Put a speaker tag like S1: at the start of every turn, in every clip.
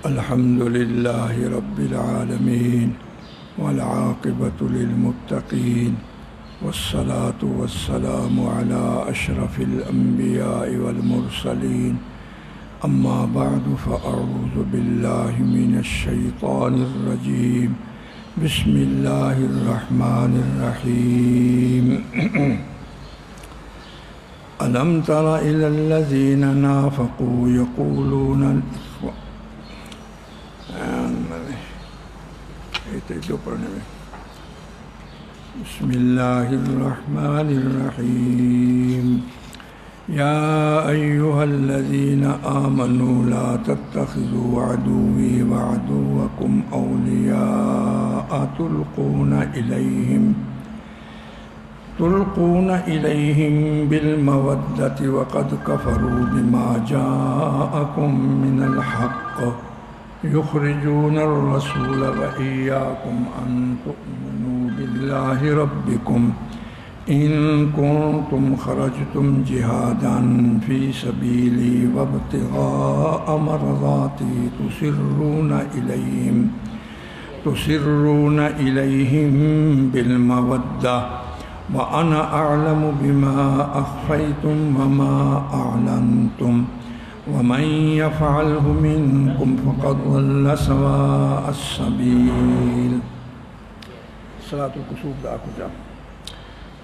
S1: الحمد لله رب العالمين والعاقبة للمتقين والصلاة والسلام على أشرف الأنبياء والمرسلين أما بعد فأعوذ بالله من الشيطان الرجيم بسم الله الرحمن الرحيم ألم تر إلى الذين نافقوا يقولون بسم الله الرحمن الرحيم يا أيها الذين آمنوا لا تتخذوا عدوي وعدوكم أولياء تلقون إليهم بالمودة وقد كفروا بما جاءكم من الحق يخرجون الرسول وإياكم أن تؤمنوا بالله ربكم إن كنتم خرجتم جهادا في سبيلي وابتغاء مرضاتي تسرون إليهم بالمودة وأنا أعلم بما أخفيتم وما أعلنتم ومن يفعله منكم فقد ضل سواء السبيل صلاة الكسوف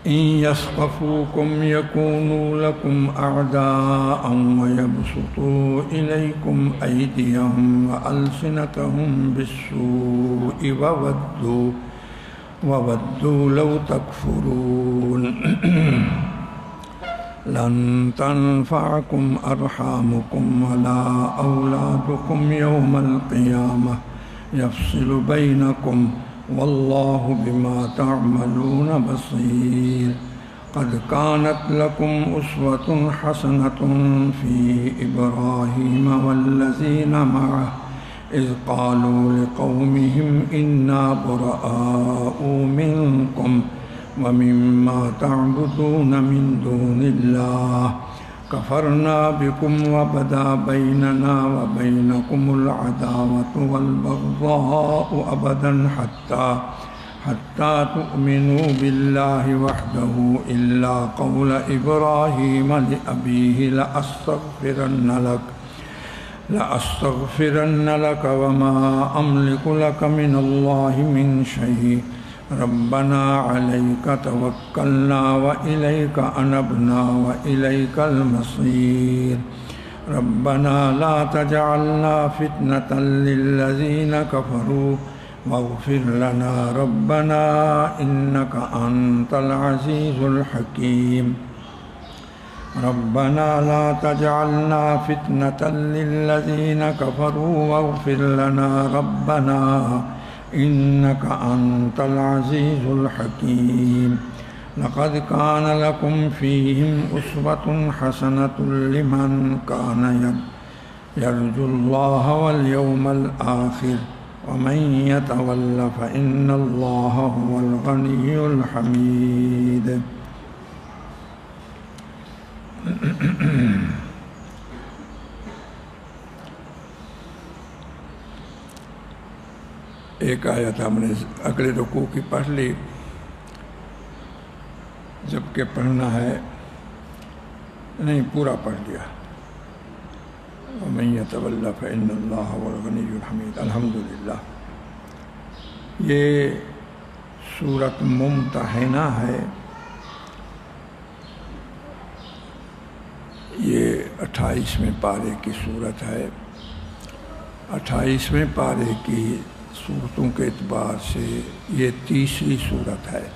S1: إن يثقفوكم يكونوا لكم أعداء ويبسطوا إليكم أيديهم وألسنتهم بالسوء وودوا لو تكفرون لن تنفعكم أرحامكم ولا أولادكم يوم القيامة يفصل بينكم والله بما تعملون بصير قد كانت لكم أسوة حسنة في إبراهيم والذين معه إذ قالوا لقومهم إنا براء منكم ومما تعبدون من دون الله كفرنا بكم وبدا بيننا وبينكم العداوة والبغضاء أبدا حتى تؤمنوا بالله وحده إلا قول إبراهيم لأبيه لأستغفرن لك وما أملك لك من الله من شيء ربنا عليك توكلنا وإليك أنبنا وإليك المصير ربنا لا تجعلنا فتنة للذين كفروا واغفر لنا ربنا إنك أنت العزيز الحكيم ربنا لا تجعلنا فتنة للذين كفروا واغفر لنا ربنا إنك أنت العزيز الحكيم لقد كان لكم فيهم أسوة حسنة لمن كان يرجو الله واليوم الآخر ومن يتول فإن الله هو الغني الحميد ایک آیت ہم نے اگلے رکوع کی پڑھ لی، جبکہ پڑھنا ہے نہیں پورا پڑھ لیا وَمَن يَتَوَلَّ فَإِنَّ اللَّهَ هُوَ الْغَنِيُّ الْحَمِيدُ الحمدللہ۔ یہ سورۃ ممتحنہ ہے، یہ 28ویں پارے کی سورت ہے، 28ویں پارے کی صورتوں کے اعتبار سے یہ تیسری صورت ہے۔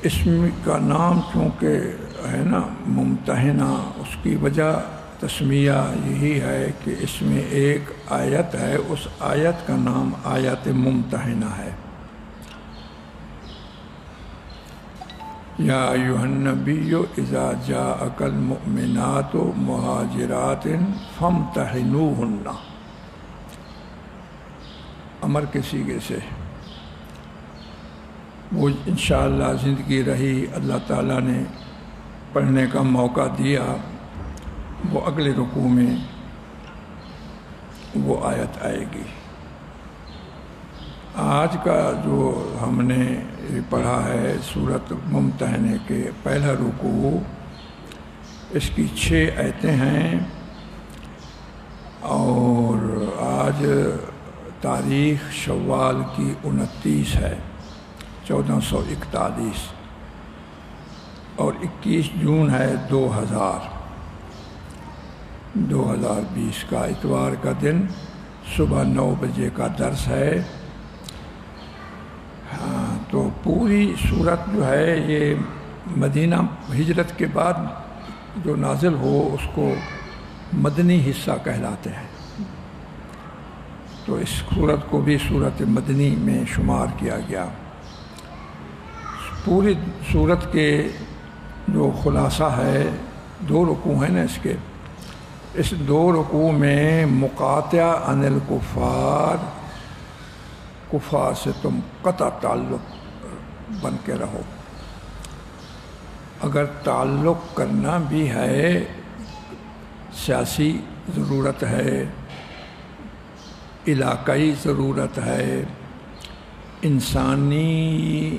S1: اس کا نام چونکہ ہے نا ممتحنہ، اس کی وجہ تسمیہ یہی ہے کہ اس میں ایک آیت ہے، اس آیت کا نام آیت ممتحنہ ہے۔ یا ایھا النبی اذا جاءک المؤمنات مہاجرات فامتحنوہن، امر کے سیغے سے وہ انشاءاللہ زندگی رہی، اللہ تعالیٰ نے پڑھنے کا موقع دیا، وہ اگلے رکوع میں وہ آیت آئے گی۔ آج کا جو ہم نے پڑھا ہے سورۃ ممتحنہ کے پہلا رکوع، اس کی 6 آیتیں ہیں، اور آج تاریخ شوال کی 29 ہے 1441، اور 21 جون ہے 2020 کا اتوار کا دن، صبح 9 بجے کا درس ہے۔ تو پوری صورت جو ہے یہ مدینہ ہجرت کے بعد جو نازل ہو اس کو مدنی حصہ کہلاتے ہیں، تو اس صورت کو بھی صورت مدنی میں شمار کیا گیا۔ پوری صورت کے جو خلاصہ ہے، 2 رکوع ہیں نا اس کے، اس 2 رکوع میں مقاطع عن الکفار، کفار سے تم قطع تعلق بن کے رہو۔ اگر تعلق کرنا بھی ہے، سیاسی ضرورت ہے، علاقائی ضرورت ہے، انسانی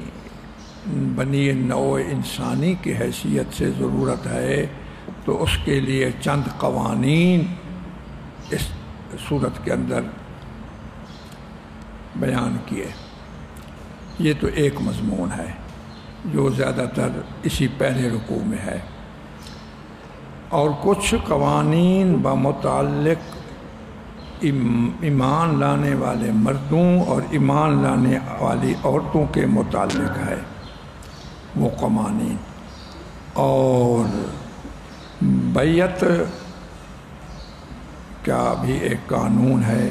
S1: بنی نوع انسانی کی حیثیت سے ضرورت ہے، تو اس کے لیے چند قوانین اس صورت کے اندر بیان کیے۔ یہ تو ایک مضمون ہے جو زیادہ تر اسی پہلے رکوع میں ہے، اور کچھ قوانین بمتعلق ایمان لانے والے مردوں اور ایمان لانے والی عورتوں کے متعلق ہے وہ قوانین، اور بیعت کا بھی ایک قانون ہے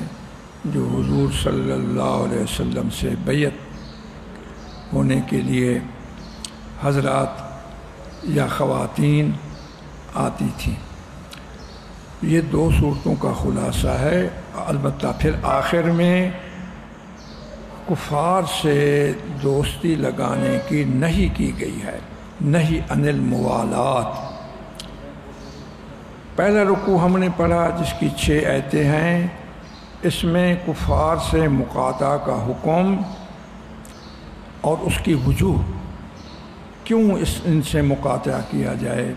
S1: جو حضور صلی اللہ علیہ وسلم سے بیعت ہونے کے لیے حضرات یا خواتین آتی تھیں۔ یہ 2 صورتوں کا خلاصہ ہے۔ البتہ پھر آخر میں کفار سے دوستی لگانے کی نہی کی گئی ہے، نہی عن الموالات۔ پہلا رکوع ہم نے پڑھا جس کی 6 آیتیں ہیں، اس میں کفار سے مقاطعہ کا حکم اور اس کی وجوہ، کیوں ان سے مقاطعہ کیا جائے،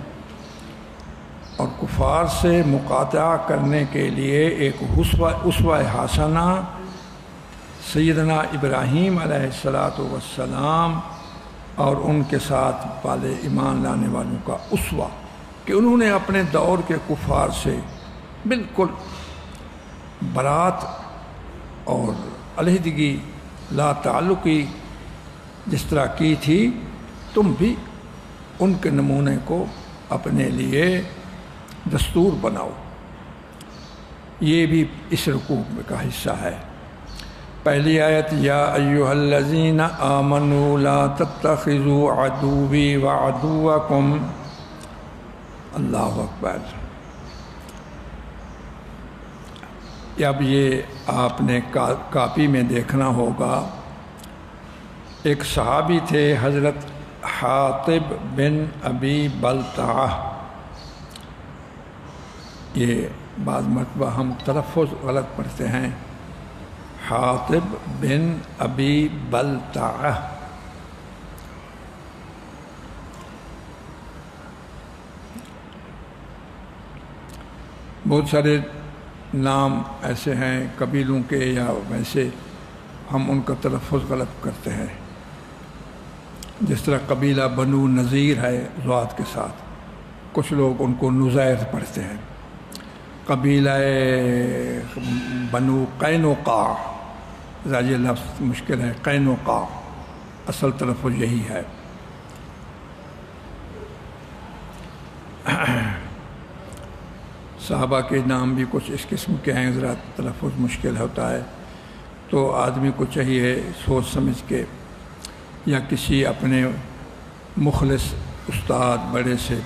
S1: اور کفار سے مقاطعہ کرنے کے لیے ایک اسوہ حسنہ سیدنا ابراہیم علیہ السلام اور ان کے ساتھ والے ایمان لانے والوں کا اسوہ، کہ انہوں نے اپنے دور کے کفار سے بالکل برات اور علیحدگی لا تعلقی جس طرح کی تھی، تم بھی ان کے نمونے کو اپنے لیے دستور بناؤ۔ یہ بھی اس رکوع کا حصہ ہے۔ پہلی آیت، یا ایھا الذین آمنوا لا تتخذوا عدوی وعدوکم، اللہ اکبر۔ اب یہ آپ نے کاپی میں دیکھنا ہوگا، ایک صحابی تھے حضرت حاطب بن ابی بلتعہ، یہ بعض مرتبہ ہم تلفظ غلط پڑھتے ہیں، حاطب بن ابی بلتعہ، بہت سارے نام ایسے ہیں قبیلوں کے یا ویسے ہم ان کا تلفظ غلط کرتے ہیں، جس طرح قبیلہ بنو نذیر ہے ضاد کے ساتھ، کچھ لوگ ان کو نزیر پڑھتے ہیں۔ قبیلہ بنو قینقاع، یہ لفظ مشکل ہے، قینقاع اصل تلفظ یہی ہے۔ صحابہ کے نام بھی کچھ اس قسم کے ہیں، ذرا تلفظ مشکل ہوتا ہے، تو آدمی کو چاہیے سوچ سمجھ کے یا کسی اپنے مخلص استاد بڑے سے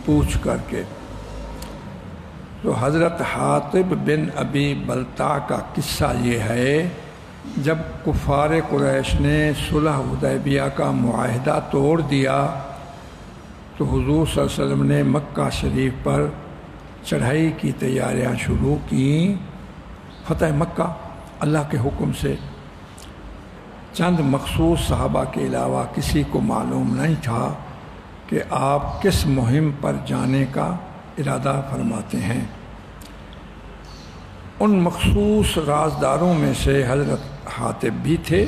S1: پوچھ کر کے۔ تو حضرت حاطب بن ابی بلتعہ کا قصہ یہ ہے، جب کفار قریش نے صلح حدیبیہ کا معاہدہ توڑ دیا تو حضور صلی اللہ علیہ وسلم نے مکہ شریف پر چڑھائی کی تیاریاں شروع کیں، فتح مکہ اللہ کے حکم سے چند مخصوص صحابہ کے علاوہ کسی کو معلوم نہیں تھا کہ آپ کس مہم پر جانے کا ارادہ فرماتے ہیں۔ ان مخصوص رازداروں میں سے حضرت حاتب بھی تھے۔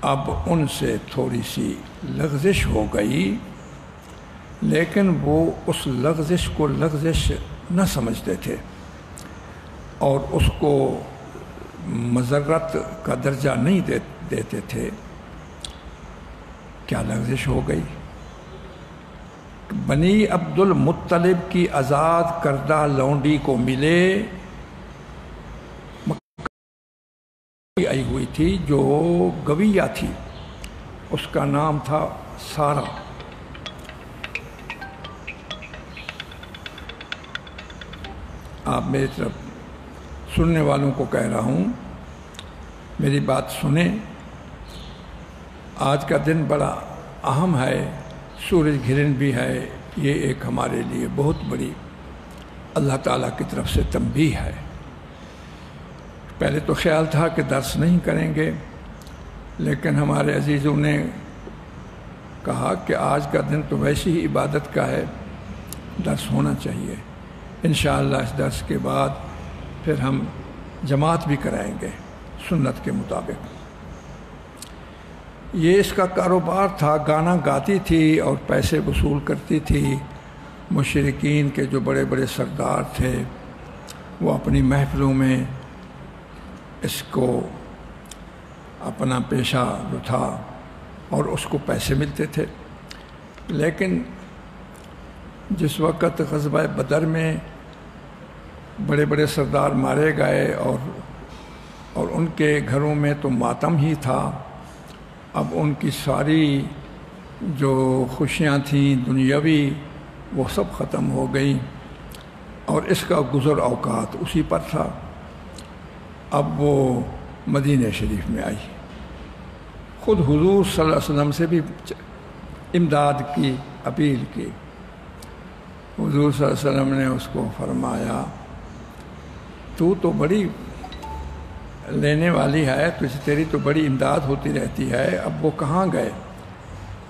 S1: اب ان سے تھوڑی سی لغزش ہو گئی، لیکن وہ اس لغزش کو لغزش نہ سمجھتے تھے اور اس کو مضرت کا درجہ نہیں دیتے تھے۔ کیا لغزش ہو گئی؟ بنی عبد المطلب کی آزاد کردہ لونڈی کو ملے آئی ہوئی تھی جو گویہ تھی، اس کا نام تھا سارا۔ آپ میری طرف سننے والوں کو کہہ رہا ہوں، میری بات سنیں۔ آج کا دن بڑا اہم ہے، سورج گرہن بھی ہے، یہ ایک ہمارے لیے بہت بڑی اللہ تعالیٰ کی طرف سے تنبیہ ہے۔ پہلے تو خیال تھا کہ درس نہیں کریں گے، لیکن ہمارے عزیزوں نے کہا کہ آج کا دن تو ویسی ہی عبادت کا ہے، درس ہونا چاہیے۔ انشاءاللہ اس درس کے بعد پھر ہم جماعت بھی کرائیں گے سنت کے مطابق۔ یہ اس کا کاروبار تھا، گانا گاتی تھی اور پیسے وصول کرتی تھی۔ مشرکین کے جو بڑے بڑے سردار تھے وہ اپنی محفلوں میں اس کو اپنا پیشہ جو تھا اور اس کو پیسے ملتے تھے۔ لیکن جس وقت غزوہ بدر میں بڑے بڑے سردار مارے گئے اور ان کے گھروں میں تو ماتم ہی تھا، اب ان کی ساری جو خوشیاں تھیں دنیاوی وہ سب ختم ہو گئی اور اس کا گزر اوقات اسی پر تھا۔ اب وہ مدینہ شریف میں آئی، خود حضور صلی اللہ علیہ وسلم سے بھی امداد کی اپیل کی۔ حضور صلی اللہ علیہ وسلم نے اس کو فرمایا تو بڑی لینے والی ہے، تیری تو بڑی امداد ہوتی رہتی ہے، اب وہ کہاں گئے؟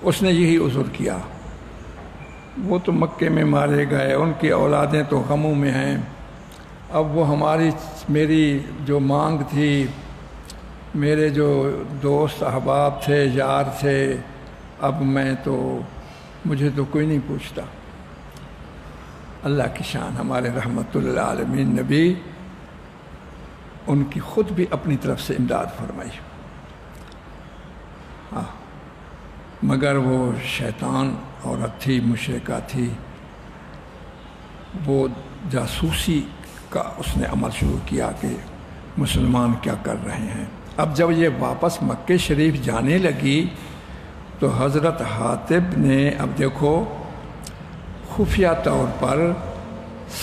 S1: اس نے یہی عذر کیا، وہ تو مکے میں مارے گئے، ان کی اولادیں تو غموں میں ہیں، اب وہ میری جو مانگ تھی، میرے جو دوست احباب تھے، یار تھے، اب مجھے تو کوئی نہیں پوچھتا۔ اللہ کی شان، ہمارے رحمت اللہ عالمین نبی ان کی خود بھی اپنی طرف سے امداد فرمائی۔ ہاں، مگر وہ شیطان عورت تھی، مشرکہ تھی، وہ جاسوسی کا اس نے عمل شروع کیا کہ مسلمان کیا کر رہے ہیں۔ اب جب یہ واپس مکہ شریف جانے لگی تو حضرت حاتب نے اب دیکھو خفیہ طور پر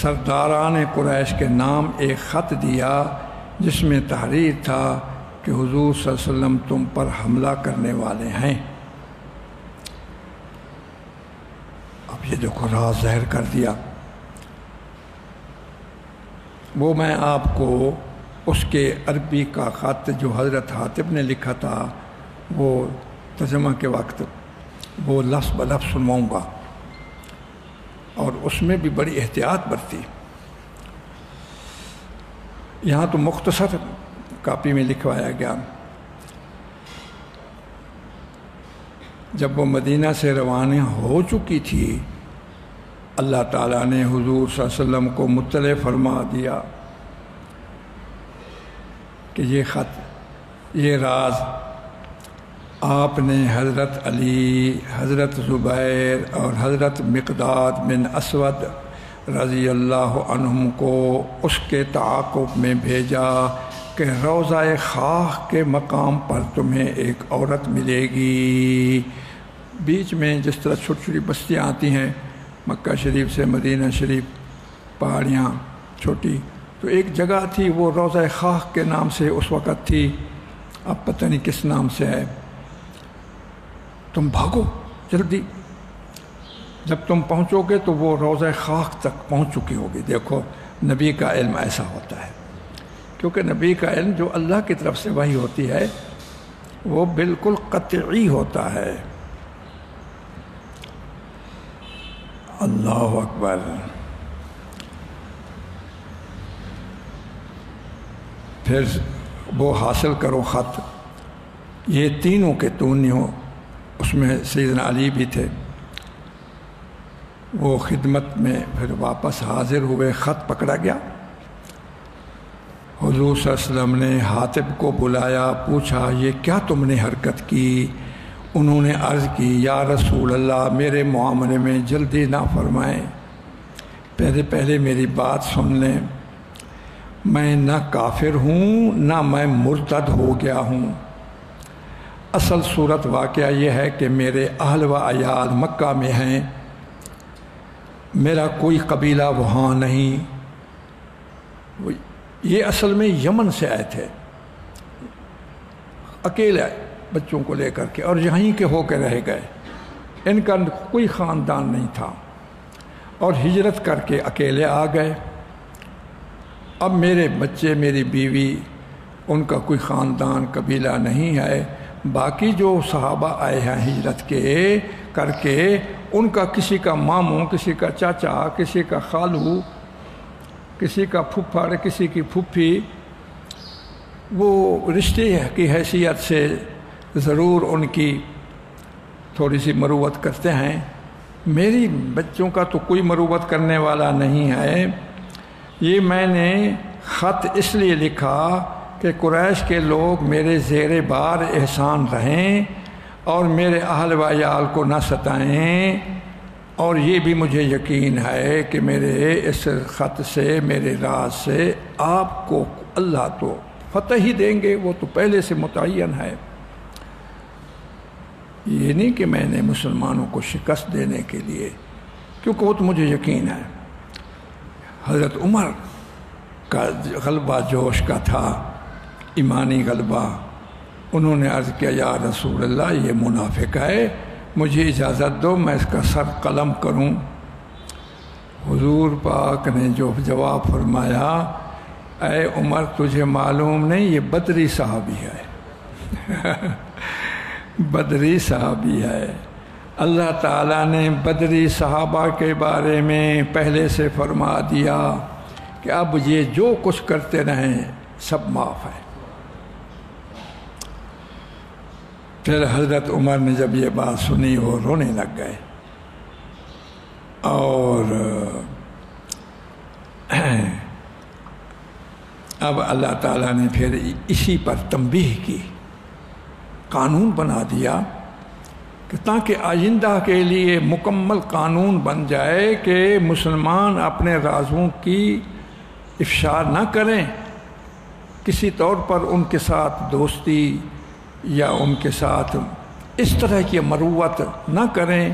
S1: سرداران قریش کے نام ایک خط دیا جس میں تحریر تھا کہ حضور صلی اللہ علیہ وسلم تم پر حملہ کرنے والے ہیں۔ اب یہ دیکھو راز ظاہر کر دیا۔ وہ میں آپ کو اس کے عربی کا خط جو حضرت حاتب نے لکھا تھا وہ ترجمہ کے وقت وہ لفظ بلفظ سنواؤں گا، اور اس میں بھی بڑی احتیاط برتی۔ یہاں تو مختصر کاپی میں لکھوایا گیا۔ جب وہ مدینہ سے روانہ ہو چکی تھی، اللہ تعالیٰ نے حضور صلی اللہ علیہ وسلم کو مطلع فرما دیا کہ یہ خط، یہ راز آپ نے حضرت علی، حضرت زبیر اور حضرت مقداد بن اسود رضی اللہ عنہم کو اس کے تعاقب میں بھیجا کہ روضہ خاک کے مقام پر تمہیں ایک عورت ملے گی۔ بیچ میں جس طرح چھوٹی چھوٹی بستیاں آتی ہیں مکہ شریف سے مدینہ شریف، پہاڑیاں چھوٹی، تو ایک جگہ تھی وہ روضہ خاک کے نام سے اس وقت تھی، اب پتہ نہیں کس نام سے ہے۔ تم بھاگو جلدی۔ جب تم پہنچو گے تو وہ روضہ خاک تک پہنچ چکی ہوگی۔ دیکھو نبی کا علم ایسا ہوتا ہے، کیونکہ نبی کا علم جو اللہ کی طرف سے وحی ہوتی ہے وہ بالکل قطعی ہوتا ہے۔ اللہ اکبر۔ پھر وہ حاصل کرو خط، یہ تینوں کے تونیوں، اس میں سیدنا علی بھی تھے، وہ خدمت میں پھر واپس حاضر ہوئے، خط پکڑا گیا۔ حضور صلی اللہ علیہ وسلم نے حاطب کو بلایا، پوچھا یہ کیا تم نے حرکت کی؟ انہوں نے عرض کی یا رسول اللہ میرے معاملے میں جلدی نہ فرمائیں، پہلے میری بات سن لیں، میں نہ کافر ہوں نہ میں مرتد ہو گیا ہوں۔ اصل صورت واقعہ یہ ہے کہ میرے اہل و عیال مکہ میں ہیں، میرا کوئی قبیلہ وہاں نہیں۔ یہ اصل میں یمن سے آئے تھے، اکیلے بچوں کو لے کر کے، اور یہیں کے ہو کے رہ گئے، ان کا کوئی خاندان نہیں تھا، اور ہجرت کر کے اکیلے آ گئے۔ اب میرے بچے، میری بیوی، ان کا کوئی خاندان قبیلہ نہیں ہے۔ باقی جو صحابہ آئے ہیں ہجرت کے کر کے، ان کا کسی کا ماموں، کسی کا چاچا، کسی کا خالو، کسی کا پھپھڑ، کسی کی پھپھی، وہ رشتے کی حیثیت سے ضرور ان کی تھوڑی سی مروت کرتے ہیں۔ میری بچوں کا تو کوئی مروت کرنے والا نہیں ہے۔ یہ میں نے خط اس لیے لکھا کہ قریش کے لوگ میرے زیر بار احسان رہیں اور میرے اہل و عیال کو نہ ستائیں، اور یہ بھی مجھے یقین ہے کہ میرے اس خط سے، میرے راز سے آپ کو اللہ تو فتح ہی دیں گے، وہ تو پہلے سے متعین ہے۔ یہ نہیں کہ میں نے مسلمانوں کو شکست دینے کے لیے، کیونکہ وہ تو مجھے یقین ہے۔ حضرت عمر کا غلبہ جوش کا تھا، ایمانی غلبہ۔ انہوں نے عرض کیا یا رسول اللہ یہ منافق ہے، مجھے اجازت دو میں اس کا سر قلم کروں۔ حضور پاک نے جو جواب فرمایا، اے عمر تجھے معلوم نہیں یہ بدری صحابی ہے بدری صحابی ہے۔ اللہ تعالیٰ نے بدری صحابہ کے بارے میں پہلے سے فرما دیا کہ اب یہ جو کچھ کرتے رہیں سب معاف ہے۔ پھر حضرت عمر نے جب یہ بات سنی وہ رونے لگ گئے، اور اب اللہ تعالیٰ نے پھر اسی پر تنبیہ کی، قانون بنا دیا کہ تاکہ آئندہ کے لیے مکمل قانون بن جائے کہ مسلمان اپنے رازوں کی افشا نہ کریں، کسی طور پر ان کے ساتھ دوستی یا ان کے ساتھ اس طرح کی مروت نہ کریں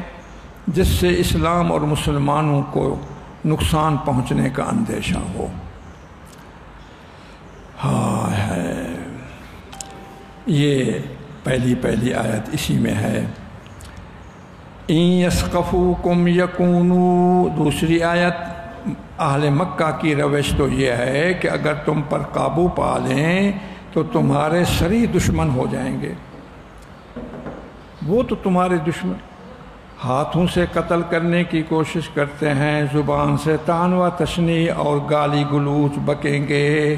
S1: جس سے اسلام اور مسلمانوں کو نقصان پہنچنے کا اندیشہ ہو۔ ہاں ہے، یہ پہلی آیت اسی میں ہے۔ اِن یثقفوکم یکونوا، دوسری آیت اہل مکہ کی روش تو یہ ہے کہ اگر تم پر قابو پا لیں تو تمہارے سری دشمن ہو جائیں گے۔ وہ تو تمہارے دشمن ہاتھوں سے قتل کرنے کی کوشش کرتے ہیں، زبان سے طعن و تشنیع اور گالی گلوچ بکیں گے،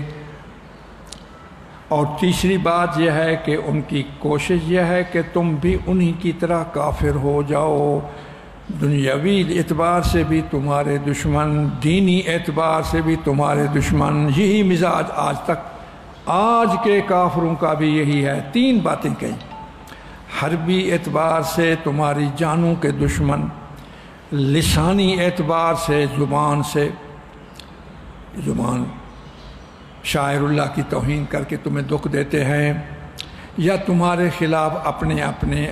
S1: اور تیسری بات یہ ہے کہ ان کی کوشش یہ ہے کہ تم بھی انہی کی طرح کافر ہو جاؤ۔ دنیاوی اعتبار سے بھی تمہارے دشمن، دینی اعتبار سے بھی تمہارے دشمن، یہی مزاج آج تک آج کے کافروں کا بھی یہی ہے۔ تین باتیں کہیں، حربی اعتبار سے تمہاری جانوں کے دشمن، لسانی اعتبار سے زبان سے، زبان شاعر اللہ کی توہین کر کے تمہیں دکھ دیتے ہیں، یا تمہارے خلاف اپنے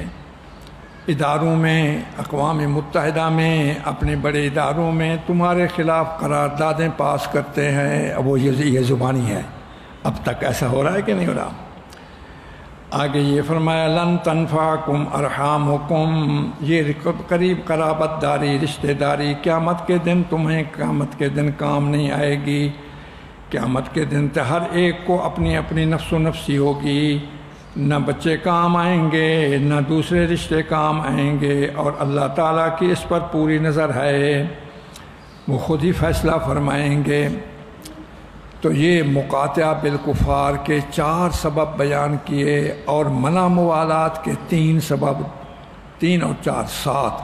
S1: اداروں میں، اقوام متحدہ میں، اپنے بڑے اداروں میں تمہارے خلاف قراردادیں پاس کرتے ہیں۔ اب وہ یہ زبانی ہے۔ اب تک ایسا ہو رہا ہے کہ نہیں ہو رہا؟ آگے یہ فرمایا لن تنفعکم ارحامکم، یہ قریب قرابت داری، رشتہ داری قیامت کے دن تمہیں قیامت کے دن کام نہیں آئے گی۔ قیامت کے دن تو ہر ایک کو اپنی اپنی نفس و نفسی ہوگی، نہ بچے کام آئیں گے نہ دوسرے رشتے کام آئیں گے، اور اللہ تعالیٰ کی اس پر پوری نظر ہے، وہ خود ہی فیصلہ فرمائیں گے۔ تو یہ مقاطعہ بالکفار کے 4 سبب بیان کیے، اور منع موالات کے 3 سبب، 3 اور 4 7۔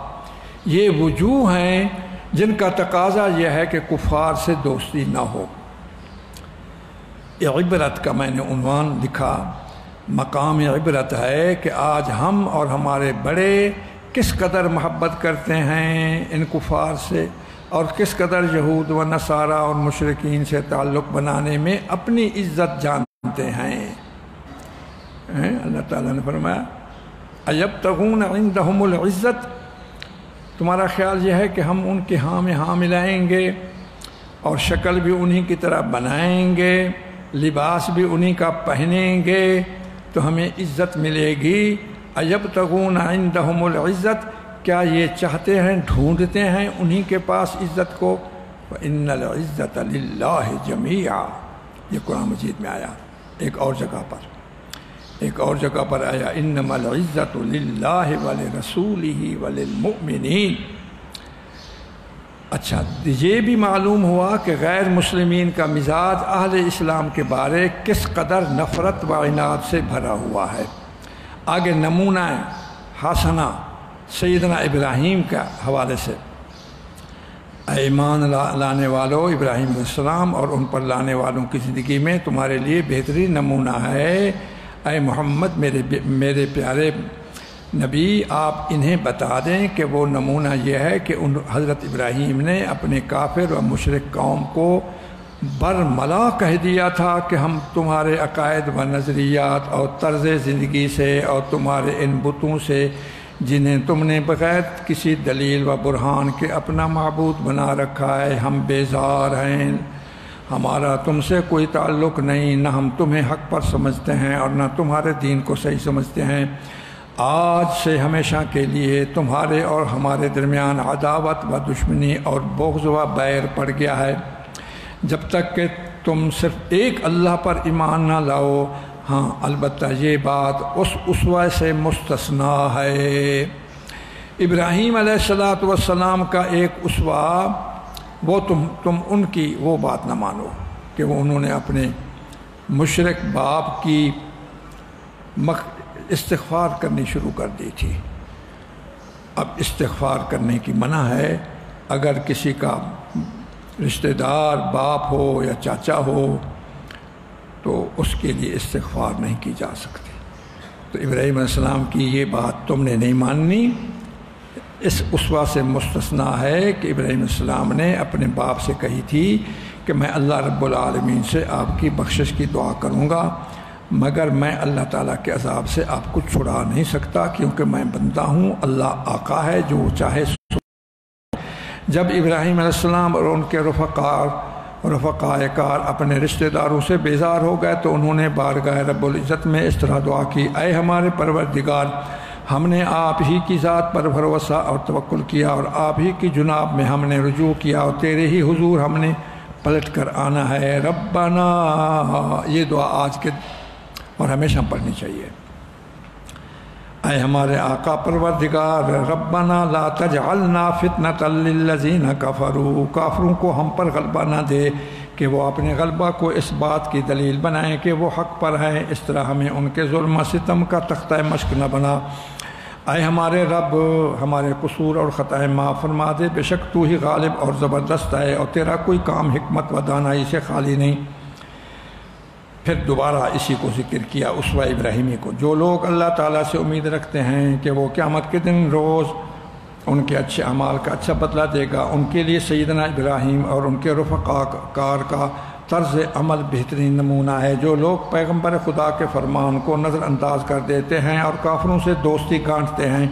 S1: یہ وجوہ ہیں جن کا تقاضا یہ ہے کہ کفار سے دوستی نہ ہو۔ عبرت کا میں نے عنوان لکھا، مقام عبرت ہے کہ آج ہم اور ہمارے بڑے کس قدر محبت کرتے ہیں ان کفار سے، اور کس قدر یہود و نصارہ اور مشرکین سے تعلق بنانے میں اپنی عزت جانتے ہیں۔ اللہ تعالیٰ نے فرمایا ایبتغون عندہم العزت، تمہارا خیال یہ ہے کہ ہم ان کے ہاں میں ہاں ملائیں گے، اور شکل بھی انہی کی طرح بنائیں گے، لباس بھی انہی کا پہنیں گے تو ہمیں عزت ملے گی۔ ایبتغون عندہم العزت، کیا یہ چاہتے ہیں، ڈھونڈتے ہیں انہی کے پاس عزت کو؟ فإن العزت للہ جمیعا، یہ قرآن مجید میں آیا۔ ایک اور جگہ پر آیا انما العزت للہ ولرسولہ وللمؤمنین۔ اچھا، یہ بھی معلوم ہوا کہ غیر مسلمین کا مزاج اہل اسلام کے بارے کس قدر نفرت و عناد سے بھرا ہوا ہے۔ آگے نمونہ حسنہ سیدنا ابراہیم کا حوالے سے، ایمان لانے والوں ابراہیم علیہ السلام اور ان پر لانے والوں کی زندگی میں تمہارے لیے بہترین نمونہ ہے۔ اے محمد میرے پیارے نبی، آپ انہیں بتا دیں کہ وہ نمونہ یہ ہے کہ حضرت ابراہیم نے اپنے کافر و مشرک قوم کو برملا کہہ دیا تھا کہ ہم تمہارے عقائد و نظریات اور طرز زندگی سے اور تمہارے ان بتوں سے جنہیں تم نے بغیر کسی دلیل و برہان کے اپنا معبود بنا رکھا ہے، ہم بیزار ہیں، ہمارا تم سے کوئی تعلق نہیں، نہ ہم تمہیں حق پر سمجھتے ہیں اور نہ تمہارے دین کو صحیح سمجھتے ہیں۔ آج سے ہمیشہ کے لیے تمہارے اور ہمارے درمیان عداوت و دشمنی اور بغض و بیر پڑ گیا ہے، جب تک کہ تم صرف ایک اللہ پر ایمان نہ لاؤ۔ ہاں، البتہ یہ بات اس اسوہ سے مستثنا ہے۔ ابراہیم علیہ السلام کا ایک اسوہ، وہ تم ان کی وہ بات نہ مانو کہ وہ انہوں نے اپنے مشرک باپ کی استغفار کرنی شروع کر دی تھی۔ اب استغفار کرنے کی منع ہے، اگر کسی کا رشتہ دار باپ ہو یا چاچا ہو تو اس کے لیے استغفار نہیں کی جا سکتی۔ تو ابراہیم علیہ السلام کی یہ بات تم نے نہیں ماننی، اس اسوہ سے مستثنا ہے کہ ابراہیم علیہ السلام نے اپنے باپ سے کہی تھی کہ میں اللہ رب العالمین سے آپ کی بخشش کی دعا کروں گا، مگر میں اللہ تعالیٰ کے عذاب سے آپ کو چھڑا نہیں سکتا، کیونکہ میں بندہ ہوں، اللہ آقا ہے جو چاہے۔ جب ابراہیم علیہ السلام اور ان کے رفقائے کار اپنے رشتہ داروں سے بیزار ہو گئے تو انہوں نے بارگاہ رب العزت میں اس طرح دعا کی، اے ہمارے پروردگار، ہم نے آپ ہی کی ذات پر بھروسہ اور توکل کیا، اور آپ ہی کی جناب میں ہم نے رجوع کیا، اور تیرے ہی حضور ہم نے پلٹ کر آنا ہے۔ ربنا، یہ دعا آج کے اور ہمیشہ پڑھنی چاہیے۔ اے ہمارے آقا پروردگار، ربنا لا تجعلنا فتنة للذین کفروا، کافروں کو ہم پر غلبہ نہ دے کہ وہ اپنے غلبہ کو اس بات کی دلیل بنائیں کہ وہ حق پر ہیں، اس طرح ہمیں ان کے ظلم و ستم کا تختہ مشق نہ بنا۔ اے ہمارے رب، ہمارے قصور اور خطائیں معاف فرما دے، بے شک تو ہی غالب اور زبردست ہے، اور تیرا کوئی کام حکمت و دانائی سے خالی نہیں۔ پھر دوبارہ اسی کو ذکر کیا، اسوہ ابراہیمی کو۔ جو لوگ اللہ تعالیٰ سے امید رکھتے ہیں کہ وہ قیامت کے دن روز ان کے اچھے اعمال کا اچھا بدلہ دے گا، ان کے لیے سیدنا ابراہیم اور ان کے رفقا کار کا طرز عمل بہترین نمونہ ہے۔ جو لوگ پیغمبر خدا کے فرمان کو نظر انداز کر دیتے ہیں اور کافروں سے دوستی گانٹتے ہیں،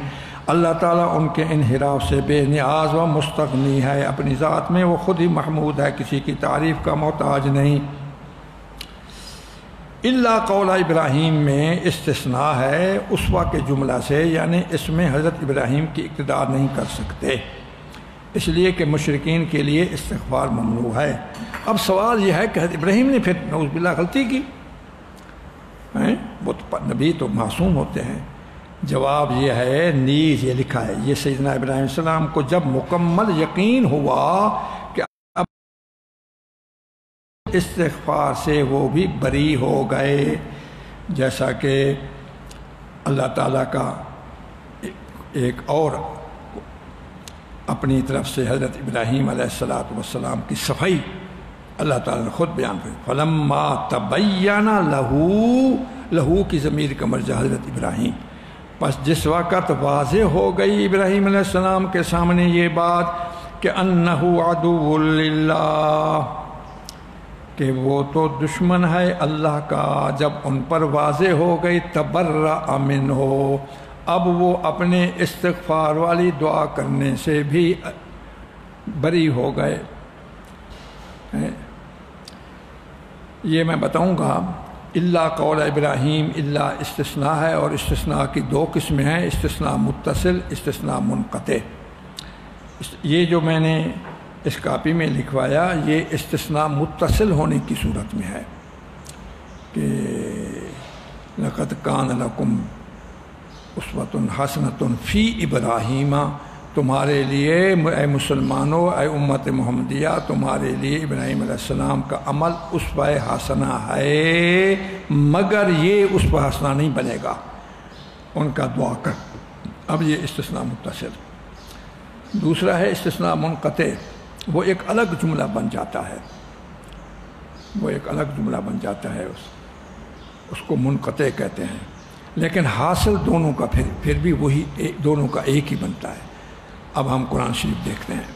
S1: اللہ تعالیٰ ان کے انحراف سے بے نیاز و مستغنی ہے، اپنی ذات میں وہ خود ہی محمود ہے، کسی کی تعریف کا محتاج نہیں۔ الا قول ابراہیم میں استثناء ہے اسوہ کے جملہ سے، یعنی اس میں حضرت ابراہیم کی اقتدار نہیں کر سکتے، اس لیے کہ مشرکین کے لیے استغفار ممنوع ہے۔ اب سوال یہ ہے کہ حضرت ابراہیم نے پھر نعوذ باللہ غلطی کی، وہ تو نبی تو معصوم ہوتے ہیں۔ جواب یہ ہے، نیز یہ لکھا ہے، یہ سیدنا ابراہیم علیہ السلام کو جب مکمل یقین ہوا کہ اب استغفار سے وہ بھی بری ہو گئے، جیسا کہ اللہ تعالیٰ کا ایک اور اپنی طرف سے حضرت ابراہیم علیہ السلام کی صفائی اللہ تعالیٰ نے خود بیان کی، فلما تبین لہو کی ضمیر کا مرجع حضرت ابراہیم، پس جس وقت واضح ہو گئی ابراہیم علیہ السلام کے سامنے یہ بات کہ انہ عدو للہ، کہ وہ تو دشمن ہے اللہ کا، جب ان پر واضح ہو گئی تبرأ منہ، اب وہ اپنے استغفار والی دعا کرنے سے بھی بری ہو گئے۔ یہ میں بتاؤں گا، الا قول ابراہیم الا استثناء ہے، اور استثناء کی دو قسمیں ہیں، استثناء متصل، استثناء منقطع۔ یہ جو میں نے اس کاپی میں لکھوایا یہ استثناء متصل ہونے کی صورت میں ہے کہ لقد کان لکم اسوۃ حسنۃ فی ابراہیم، تمہارے لیے اے مسلمانوں، اے امت محمدیہ، تمہارے لیے ابراہیم علیہ السلام کا عمل اسوہ حسنہ ہے، مگر یہ اسوہ حسنہ نہیں بنے گا ان کا دعا کر۔ اب یہ استثناء متصل۔ دوسرا ہے استثناء منقطع، وہ ایک الگ جملہ بن جاتا ہے، وہ ایک الگ جملہ بن جاتا ہے، اس کو منقطع کہتے ہیں، لیکن حاصل دونوں کا پھر بھی وہی دونوں کا ایک ہی بنتا ہے۔ اب ہم قرآن شریف دیکھتے ہیں۔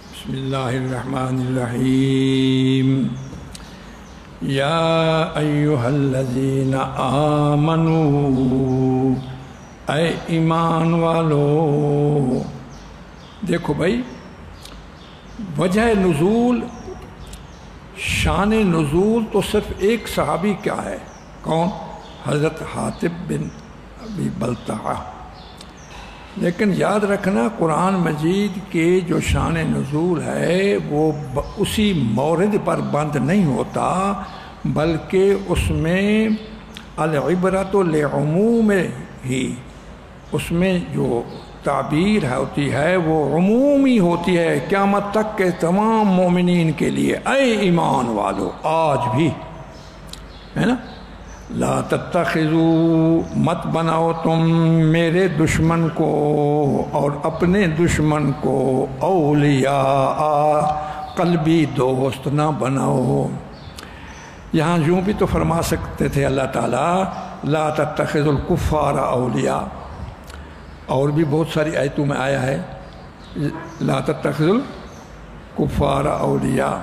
S1: بسم اللہ الرحمن الرحیم، یا ایہا الذین آمنوا، اے ایمان والو۔ دیکھو بھائی، وجہ نزول، شان نزول تو صرف ایک صحابی کیا ہے، کون؟ حضرت حاطب بن ابی بلتعہ۔ لیکن یاد رکھنا قرآن مجید کے جو شان نزول ہے وہ اسی مورد پر بند نہیں ہوتا، بلکہ اس میں العبرۃ لعموم ہی، اس میں جو تعبیر ہوتی ہے وہ عمومی ہوتی ہے، قیامت تک کے تمام مومنین کے لیے۔ اے ایمان والو، آج بھی ہے نا، لا تتخذوا، مت بناؤ تم میرے دشمن کو اور اپنے دشمن کو اولیاء، قلبی دوست نہ بناؤ۔ یہاں یوں بھی تو فرما سکتے تھے اللہ تعالیٰ لا تتخذوا الکفار اولیاء، اور بھی بہت ساری آیتوں میں آیا ہے لا تتخذوا الکفار اولیاء،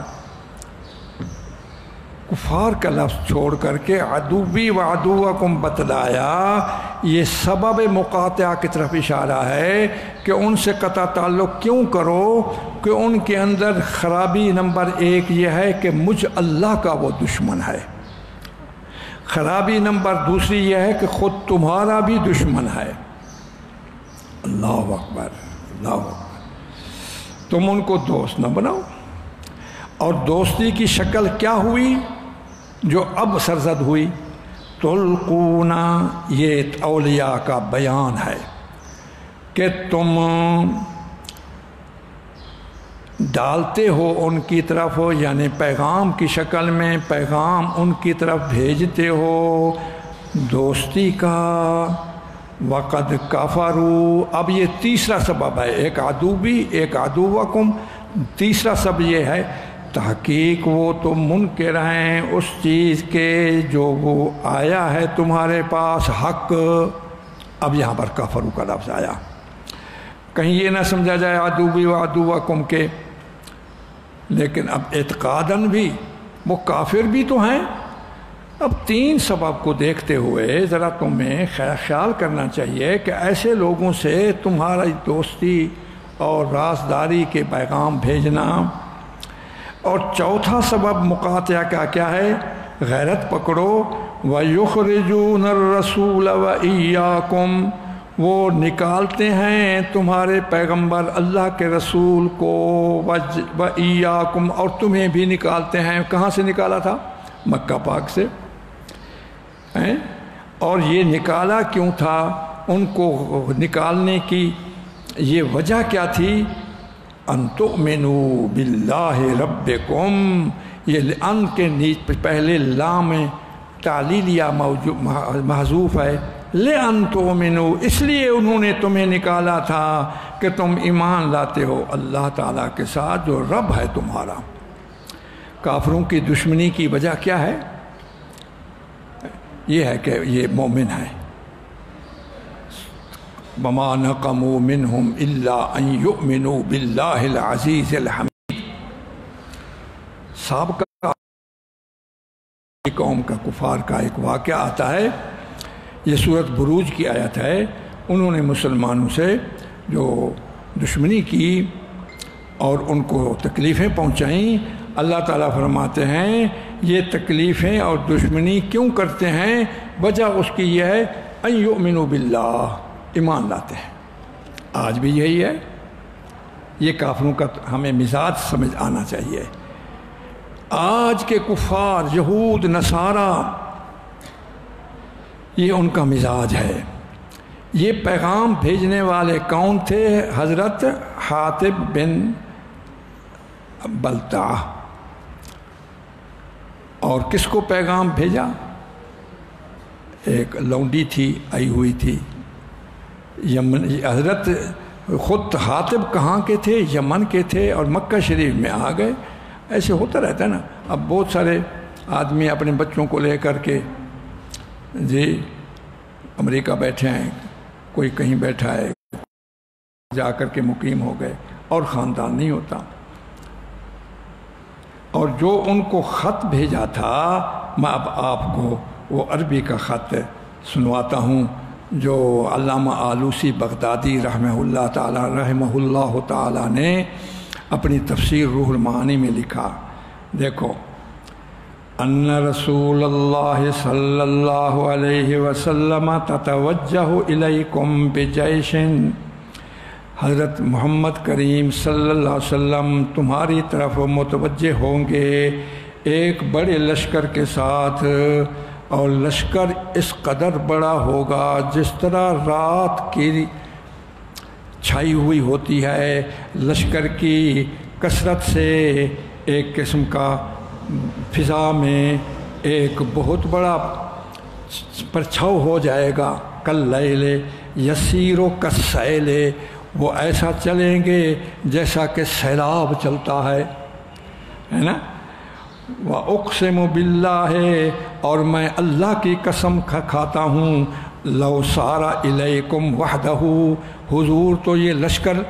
S1: کفار کا لفظ چھوڑ کر کے عدوی و عدوکم بتلایا۔ یہ سبب مقاطعہ کی طرف اشارہ ہے کہ ان سے قطع تعلق کیوں کرو، کہ ان کے اندر خرابی نمبر ایک یہ ہے کہ مجھ اللہ کا وہ دشمن ہے، خرابی نمبر دوسری یہ ہے کہ خود تمہارا بھی دشمن ہے۔ اللہ اکبر، اللہ اکبر۔ تم ان کو دوست نہ بناؤ، اور دوستی کی شکل کیا ہوئی جو اب سرزد ہوئی؟ تلقونا، یہ اولیاء کا بیان ہے کہ تم ڈالتے ہو ان کی طرف، یعنی پیغام کی شکل میں پیغام ان کی طرف بھیجتے ہو دوستی کا۔ وقد کفروا، اب یہ تیسرا سبب ہے، ایک عدوی ایک عدوکم، تیسرا سبب یہ ہے تحقیق وہ تو منکر ہیں اس چیز کے جو وہ آیا ہے تمہارے پاس حق۔ اب یہاں پر کفروا کا لفظ آیا، کہیں یہ نہ سمجھا جائے عدوی و عدوکم کے، لیکن اب اعتقاداً بھی وہ کافر بھی تو ہیں۔ اب تین سبب کو دیکھتے ہوئے ذرا تمہیں خیال کرنا چاہیے کہ ایسے لوگوں سے تمہاری دوستی اور رازداری کے پیغام بھیجنا، اور چوتھا سبب مقاطعہ کا کیا ہے؟ غیرت پکڑو. وَيُخْرِجُونَ الرَّسُولَ وَإِيَّاكُمْ، وہ نکالتے ہیں تمہارے پیغمبر اللہ کے رسول کو، وَإِيَّاكُمْ، اور تمہیں بھی نکالتے ہیں. کہاں سے نکالا تھا؟ مکہ پاک سے. اور یہ نکالا کیوں تھا؟ ان کو نکالنے کی یہ وجہ کیا تھی؟ ان تؤمنوا باللہ ربکم. یہ ان کے پہلے لام تعلیلیہ محذوف ہے. لأن تؤمنوا، اس لیے انہوں نے تمہیں نکالا تھا کہ تم ایمان لاتے ہو اللہ تعالیٰ کے ساتھ جو رب ہے تمہارا. کافروں کی دشمنی کی وجہ کیا ہے؟ یہ ہے کہ یہ مومن ہے. وَمَا نَقَمُوا مِنْهُمْ إِلَّا أَن يُؤْمِنُوا بِاللَّهِ الْعَزِيزِ الْحَمِيدِ. سابقہ قوم کا کفار کا ایک واقعہ آتا ہے. یہ سورۃ بروج کی آیت ہے. انہوں نے مسلمانوں سے جو دشمنی کی اور ان کو تکلیفیں پہنچائیں، اللہ تعالیٰ فرماتے ہیں یہ تکلیفیں اور دشمنی کیوں کرتے ہیں؟ وجہ اس کی یہ ہے ان یؤمنوا باللہ، ایمان لاتے ہیں. آج بھی یہی ہے. یہ کافروں کا ہمیں مزاج سمجھ آنا چاہیے. آج کے کفار یہود نصارہ یہ ان کا مزاج ہے. یہ پیغام بھیجنے والے کون تھے؟ حضرت حاطب بن بلتع. اور کس کو پیغام بھیجا؟ ایک لونڈی تھی آئی ہوئی تھی یمن. حضرت خود حاطب کہاں کے تھے؟ یمن کے تھے اور مکہ شریف میں آ گئے. ایسے ہوتا رہتا ہے نا. اب بہت سارے آدمی اپنے بچوں کو لے کر کے جی امریکہ بیٹھے ہیں، کوئی کہیں بیٹھا ہے، جا کر کے مقیم ہو گئے اور خاندان نہیں ہوتا. اور جو ان کو خط بھیجا تھا، میں اب آپ کو وہ عربی کا خط سنواتا ہوں جو علامہ آلوسی بغدادی رحمہ اللہ تعالی نے اپنی تفسیر روح المعانی میں لکھا. دیکھو، ان رسول اللہ صلی اللہ علیہ وسلم تتوجہ الیکم بجیش، حضرت محمد کریم صلی اللہ علیہ وسلم تمہاری طرف متوجہ ہوں گے ایک بڑے لشکر کے ساتھ. اور لشکر اس قدر بڑا ہوگا جس طرح رات کی چھائی ہوئی ہوتی ہے. لشکر کی کثرت سے ایک قسم کا فضا میں ایک بہت بڑا پرچھاؤ ہو جائے گا. کاللیل یسیر کالسیل، وہ ایسا چلیں گے جیسا کہ سیلاب چلتا ہے نا. وَأُقْسِمُ بِاللَّهِ، اور میں اللہ کی قسم کھاتا ہوں، لو سارا الیکم وحدہ، حضور تو یہ لشکر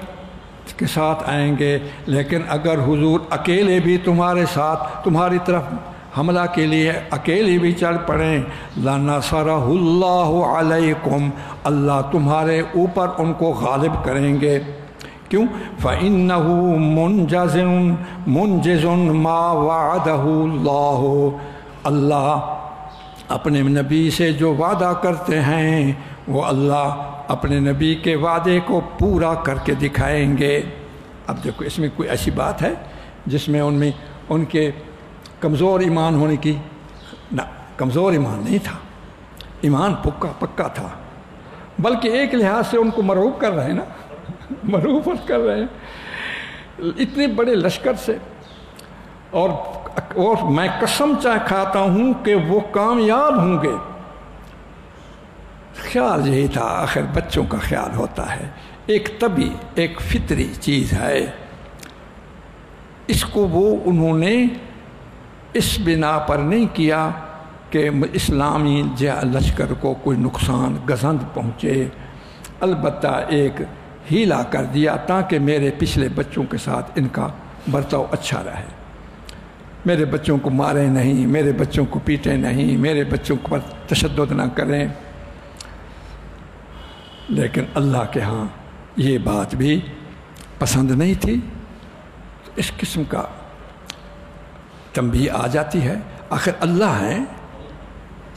S1: کے ساتھ آئیں گے، لیکن اگر حضور اکیلے بھی تمہارے ساتھ تمہاری طرف حملہ کے لیے اکیلے بھی چل پڑیں، لَنَصَرَهُ اللَّهُ عَلَيْكُمْ، اللہ تمہارے اوپر ان کو غالب کریں گے. کیوں؟ فَإِنَّهُ مُنْجِزٌ مَا وَعَدَهُ اللَّهُ، اللہ اپنے نبی سے جو وعدہ کرتے ہیں وہ اللہ اپنے نبی کے وعدے کو پورا کر کے دکھائیں گے. اب دیکھو، اس میں کوئی ایسی بات ہے جس میں ان کے کمزور ایمان ہونے کی؟ نہ، کمزور ایمان نہیں تھا، ایمان پکا تھا. بلکہ ایک لحاظ سے ان کو مرعوب کر رہے ہیں نا، مرعوب کر رہے ہیں اتنے بڑے لشکر سے. اور میں قسم کھاتا ہوں کہ وہ کامیاب ہوں گے. خیال یہی تھا. آخر بچوں کا خیال ہوتا ہے، ایک طبی ایک فطری چیز ہے. اس کو وہ انہوں نے اس بنا پر نہیں کیا کہ اسلامی لشکر کو کوئی نقصان گزند پہنچے. البتہ ایک ہیلا کر دیا تاکہ میرے پچھلے بچوں کے ساتھ ان کا برتاؤ اچھا رہے، میرے بچوں کو ماریں نہیں، میرے بچوں کو پیٹیں نہیں، میرے بچوں پر تشدد نہ کریں. لیکن اللہ کے ہاں یہ بات بھی پسند نہیں تھی. اس قسم کا تنبیہ آ جاتی ہے. آخر اللہ ہیں،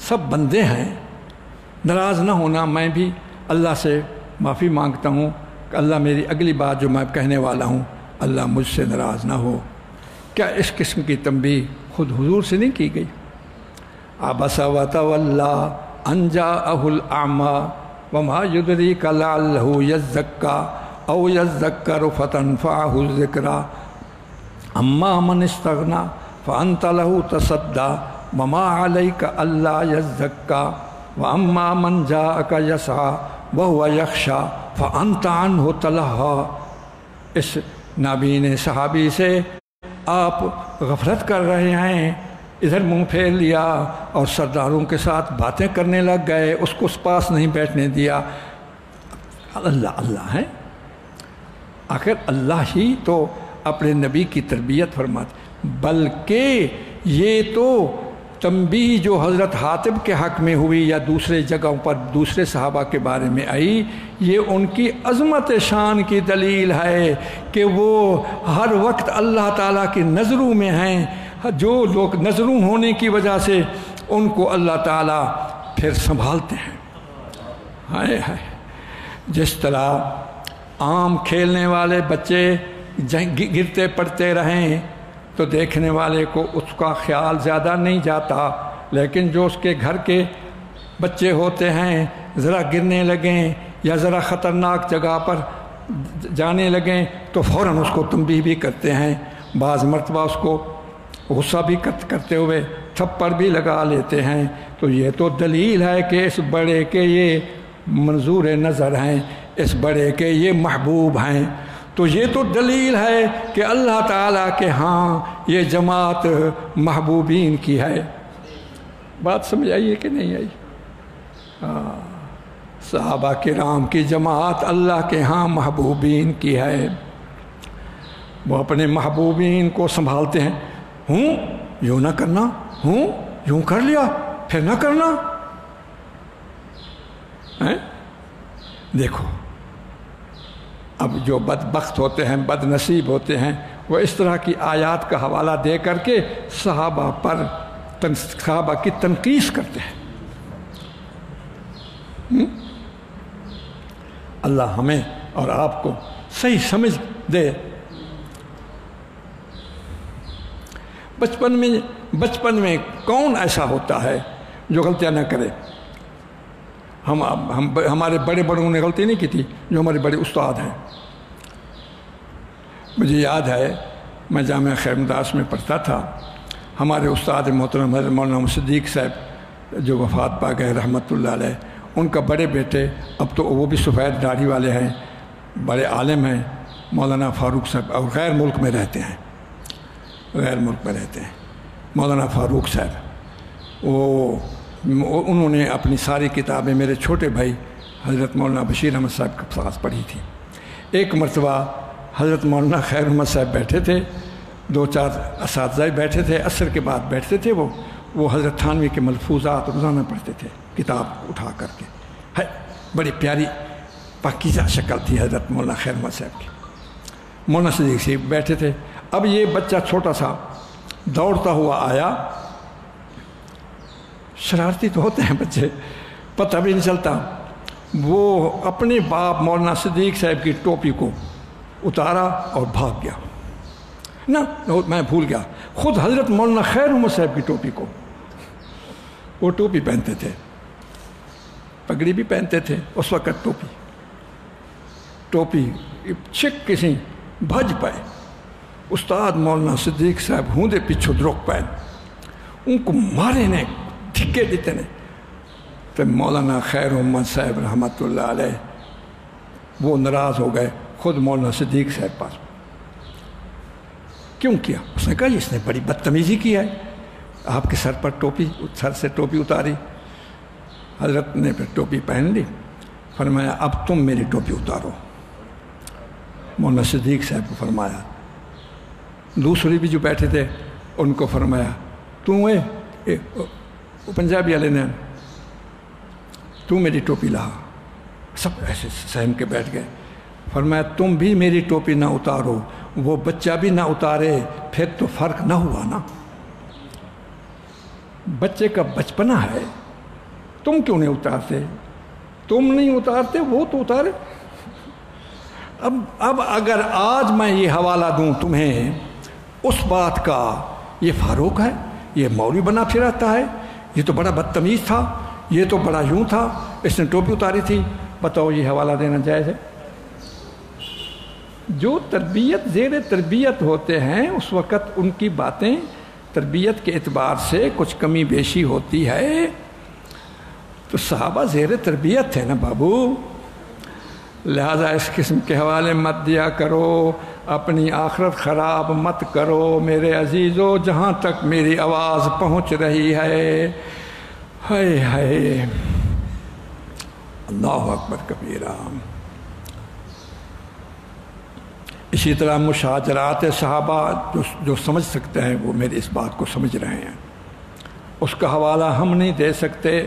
S1: سب بندے ہیں. ناراض نہ ہونا. میں بھی اللہ سے معافی مانگتا ہوں کہ اللہ میری اگلی بات جو میں کہنے والا ہوں اللہ مجھ سے ناراض نہ ہو. کیا اس قسم کی تنبیہ خود حضور سے نہیں کی گئی؟ عبس وتولی ان جاءہ الاعمی وما یدریک لعلہ یزکی او یذکر فتنفعہ الذکریٰ اما من استغنی فانت لہ تصدی وما علیک الا یزکی واما من جاءک یسعی وہو یخشی فانت عنہ تلہی. اس نابین صحابی سے آپ غفلت کر رہے ہیں، ادھر منہ پھیر لیا اور سرداروں کے ساتھ باتیں کرنے لگ گئے، اس کو اس پاس نہیں بیٹھنے دیا. اللہ اللہ ہے. آخر اللہ ہی تو اپنے نبی کی تربیت فرماتے. بلکہ یہ تو تنبیہ جو حضرت حاتب کے حق میں ہوئی یا دوسرے جگہوں پر دوسرے صحابہ کے بارے میں آئی، یہ ان کی عظمت شان کی دلیل ہے کہ وہ ہر وقت اللہ تعالیٰ کی نظروں میں ہیں. جو لوگ نظروں ہونے کی وجہ سے ان کو اللہ تعالیٰ پھر سنبھالتے ہیں. ہائے ہائے. جس طرح عام کھیلنے والے بچے گرتے پڑتے رہیں تو دیکھنے والے کو اس کا خیال زیادہ نہیں جاتا، لیکن جو اس کے گھر کے بچے ہوتے ہیں ذرا گرنے لگیں یا ذرا خطرناک جگہ پر جانے لگیں تو فوراً اس کو تنبیہ بھی کرتے ہیں. بعض مرتبہ اس کو غصہ بھی کرتے ہوئے تھپڑ بھی لگا لیتے ہیں. تو یہ تو دلیل ہے کہ اس بڑے کے یہ منظور نظر ہیں، اس بڑے کے یہ محبوب ہیں. تو یہ تو دلیل ہے کہ اللہ تعالیٰ کے ہاں یہ جماعت محبوبین کی ہے. بات سمجھ آئیے کہ نہیں آئی؟ صحابہ کرام کی جماعت اللہ کے ہاں محبوبین کی ہے. وہ اپنے محبوبین کو سنبھالتے ہیں. ہوں یوں نہ کرنا، ہوں یوں کر لیا پھر نہ کرنا. دیکھو اب جو بدبخت ہوتے ہیں، بد نصیب ہوتے ہیں، وہ اس طرح کی آیات کا حوالہ دے کر کے صحابہ کی تنقیص کرتے ہیں. اللہ ہمیں اور آپ کو صحیح سمجھ دے. بچپن میں کون ایسا ہوتا ہے جو غلطیاں نہ کرے؟ ہمارے بڑوں نے غلطی نہیں کی تھی، جو ہمارے بڑے استاد ہیں. مجھے یاد ہے میں جامعہ خیر مدارس میں پڑھتا تھا. ہمارے استاد محترم حضرت مولانا صدیق صاحب جو وفات پا گئے رحمۃ اللہ علیہ، ان کا بڑے بیٹے اب تو وہ بھی سفید داڑھی والے ہیں، بڑے عالم ہیں، مولانا فاروق صاحب، اور غیر ملک میں رہتے ہیں. مولانا فاروق صاحب انہوں نے اپنی ساری کتابیں میرے چھوٹے بھائی حضرت مولانا بشیر احمد صاحب کے پاس پڑھی تھی. ایک مرتبہ حضرت مولانا خیر احمد صاحب بیٹھے تھے، 2-4 اساتذہ بیٹھے تھے، عصر کے بعد بیٹھتے تھے. وہ حضرت تھانوی کے ملفوظات روزانہ پڑھتے تھے کتاب اٹھا کر کے. بڑی پیاری پاکیزہ شکل تھی حضرت مولانا خیر احمد صاحب کی. مولانا صدیق صاحب بیٹھے تھے. اب یہ بچہ چھوٹا سا دوڑتا ہوا آیا. شرارتی تو ہوتے ہیں بچے، پتہ بھی نہیں چلتا. وہ اپنے باپ مولانا صدیق صاحب کی ٹوپی کو اتارا اور بھاگ گیا. نہ میں بھول گیا، خود حضرت مولانا خیر احمد صاحب کی ٹوپی کو. وہ ٹوپی پہنتے تھے، پگڑی بھی پہنتے تھے اس وقت. ٹوپی چھک کسی بھج پائے. استاد مولانا صدیق صاحب ہوندے پیچھو درک پائے، ان کو مارے نے ٹھکے دیتے نے. تو مولانا خیر احمد صاحب رحمۃ اللہ علیہ وہ ناراض ہو گئے. خود مولانا صدیق صاحب پاس کیوں کیا؟ اس نے کہا اس نے بڑی بدتمیزی کی ہے، آپ کے سر پر سر سے ٹوپی اتاری. حضرت نے پھر ٹوپی پہن لی. فرمایا اب تم میری ٹوپی اتارو. مولانا صدیق صاحب کو فرمایا. دوسری بھی جو بیٹھے تھے ان کو فرمایا پنجابی والے نے تو میری ٹوپی لا. سب ایسے سہم کے بیٹھ گئے. فرمایا تم بھی میری ٹوپی نہ اتارو، وہ بچہ بھی نہ اتارے، پھر تو فرق نہ ہوا نا. بچے کا بچپنا ہے، تم کیوں نہیں اتارتے؟ تم نہیں اتارتے، وہ تو اتارے۔ اب اگر آج میں یہ حوالہ دوں تمہیں اس بات کا، یہ فاروق ہے، یہ مولوی بنا پھراتا ہے، یہ تو بڑا بدتمیز تھا، یہ تو بڑا یوں تھا، اس نے ٹوپی اتاری تھی، بتاؤ یہ حوالہ دینا جائز ہے؟ جو تربیت زیر تربیت ہوتے ہیں اس وقت ان کی باتیں تربیت کے اعتبار سے کچھ کمی بیشی ہوتی ہے، تو صحابہ زیر تربیت تھے نا بابو، لہذا اس قسم کے حوالے مت دیا کرو، اپنی آخرت خراب مت کرو میرے عزیزو، جہاں تک میری آواز پہنچ رہی ہے۔ ہائے ہائے، اللہ اکبر کبیرہ۔ اسی طرح مشاجرات صحابہ جو سمجھ سکتے ہیں وہ میری اس بات کو سمجھ رہے ہیں، اس کا حوالہ ہم نہیں دے سکتے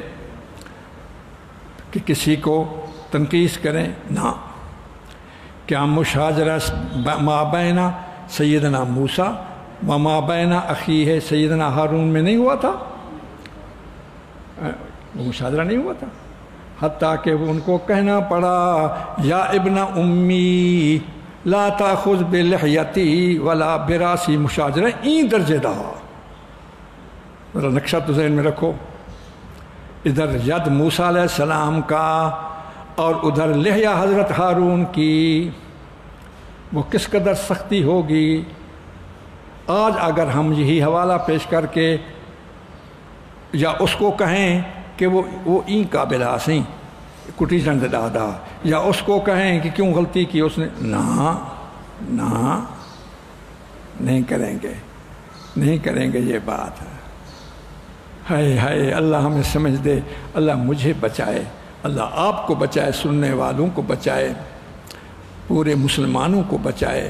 S1: کہ کسی کو تنقید کریں، نہ۔ کیا مشاجرہ ما بین سیدنا موسیٰ و ما بین اخیہ سیدنا ہارون میں نہیں ہوا تھا؟ وہ مشاجرہ نہیں ہوا تھا، حتیٰ کہ ان کو کہنا پڑا یا ابن امی لا تاخذ بلحیتی ولا براسی، مشاجرہ این درجے دا۔ ذرا نقشہ تو ذہن میں رکھو، ادھر ید موسیٰ علیہ السلام کا اور ادھر لحیہ حضرت ہارون کی، وہ کس قدر سختی ہوگی۔ آج اگر ہم یہی حوالہ پیش کر کے یا اس کو کہیں کہ وہ این قابل آسیں کٹی چند دادا، یا اس کو کہیں کہ کیوں غلطی کی اس نے، نہ نہیں کریں گے، نہیں کریں گے یہ بات۔ ہائے ہائے، اللہ ہمیں سمجھ دے، اللہ مجھے بچائے، اللہ آپ کو بچائے، سننے والوں کو بچائے، پورے مسلمانوں کو بچائے۔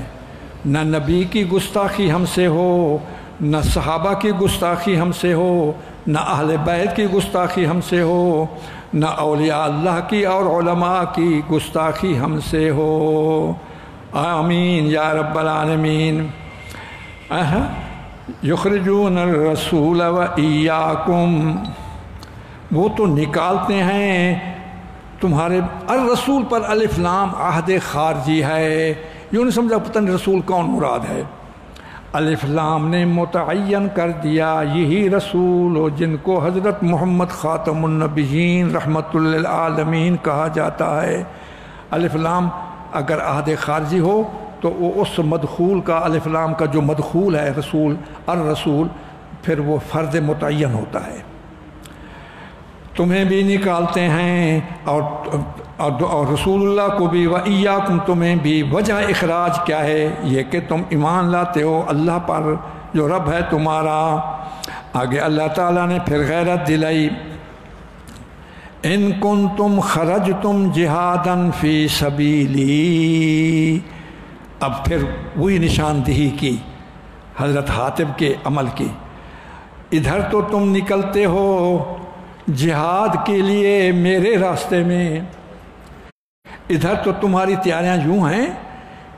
S1: نہ نبی کی گستاخی ہم سے ہو، نہ صحابہ کی گستاخی ہم سے ہو، نہ اہل بیت کی گستاخی ہم سے ہو، نہ اولیاء اللہ کی اور علماء کی گستاخی ہم سے ہو، آمین یا رب العالمین۔ یخرجون الرسول و ایاکم، وہ تو نکالتے ہیں تمہارے، الرسول پر الف لام عہد خارجی ہے، یوں نہیں سمجھا پتہ نہیں رسول کون مراد ہے، الف لام نے متعین کر دیا یہی رسول ہو جن کو حضرت محمد خاتم النبیین رحمت للعالمین کہا جاتا ہے۔ الف لام اگر عہد خارجی ہو تو وہ اس مدخول کا، الف لام کا جو مدخول ہے رسول، الرسول، پھر وہ فرد متعین ہوتا ہے۔ تمہیں بھی نکالتے ہیں اور رسول اللہ کو بھی، وَإِيَّاكُمْ تمہیں بھی۔ وجہ اخراج کیا ہے؟ یہ کہ تم ایمان لاتے ہو اللہ پر جو رب ہے تمہارا۔ آگے اللہ تعالیٰ نے پھر غیرت دلائی، ان کنتم خرجتم جہادا فی سبیلی، اب پھر وہی نشاندہی کی حضرت حاتب کے عمل کی، ادھر تو تم نکلتے ہو جہاد کے لیے میرے راستے میں، ادھر تو تمہاری تیاریاں یوں ہیں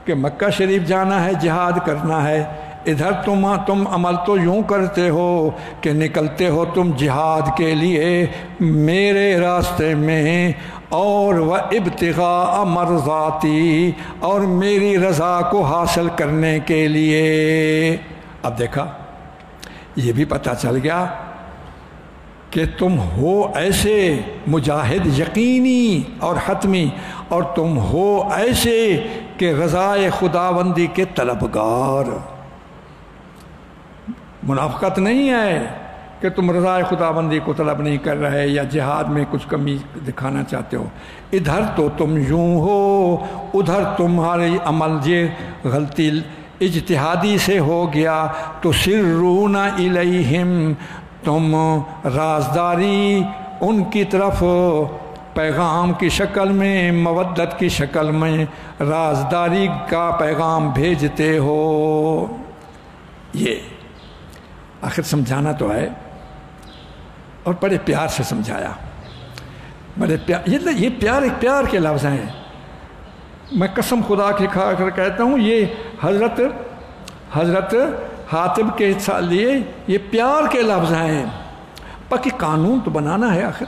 S1: کہ مکہ شریف جانا ہے، جہاد کرنا ہے، ادھر تم عمل تو یوں کرتے ہو کہ نکلتے ہو تم جہاد کے لیے میرے راستے میں، اور وابتغاء مرضاتی، اور میری رضا کو حاصل کرنے کے لیے۔ اب دیکھا، یہ بھی پتہ چل گیا کہ تم ہو ایسے مجاہد یقینی اور حتمی، اور تم ہو ایسے کہ رضائے خداوندی کے طلبگار۔ منافقت نہیں ہے کہ تم رضائے خداوندی کو طلب نہیں کر رہے یا جہاد میں کچھ کمی دکھانا چاہتے ہو، ادھر تو تم یوں ہو، ادھر تمہاری عمل یہ غلطی اجتہادی سے ہو گیا، تو سرون الیہم، تم رازداری ان کی طرف پیغام کی شکل میں، مودت کی شکل میں رازداری کا پیغام بھیجتے ہو۔ یہ آخر سمجھانا تو ہے، اور بڑے پیار سے سمجھایا، بڑے پیار، یہ پیار کے لفظ ہیں، میں قسم خدا کے کھا کر کہتا ہوں، یہ حضرت حاتب کے لیے یہ پیار کے لفظ ہیں۔ باقی قانون تو بنانا ہے آخر۔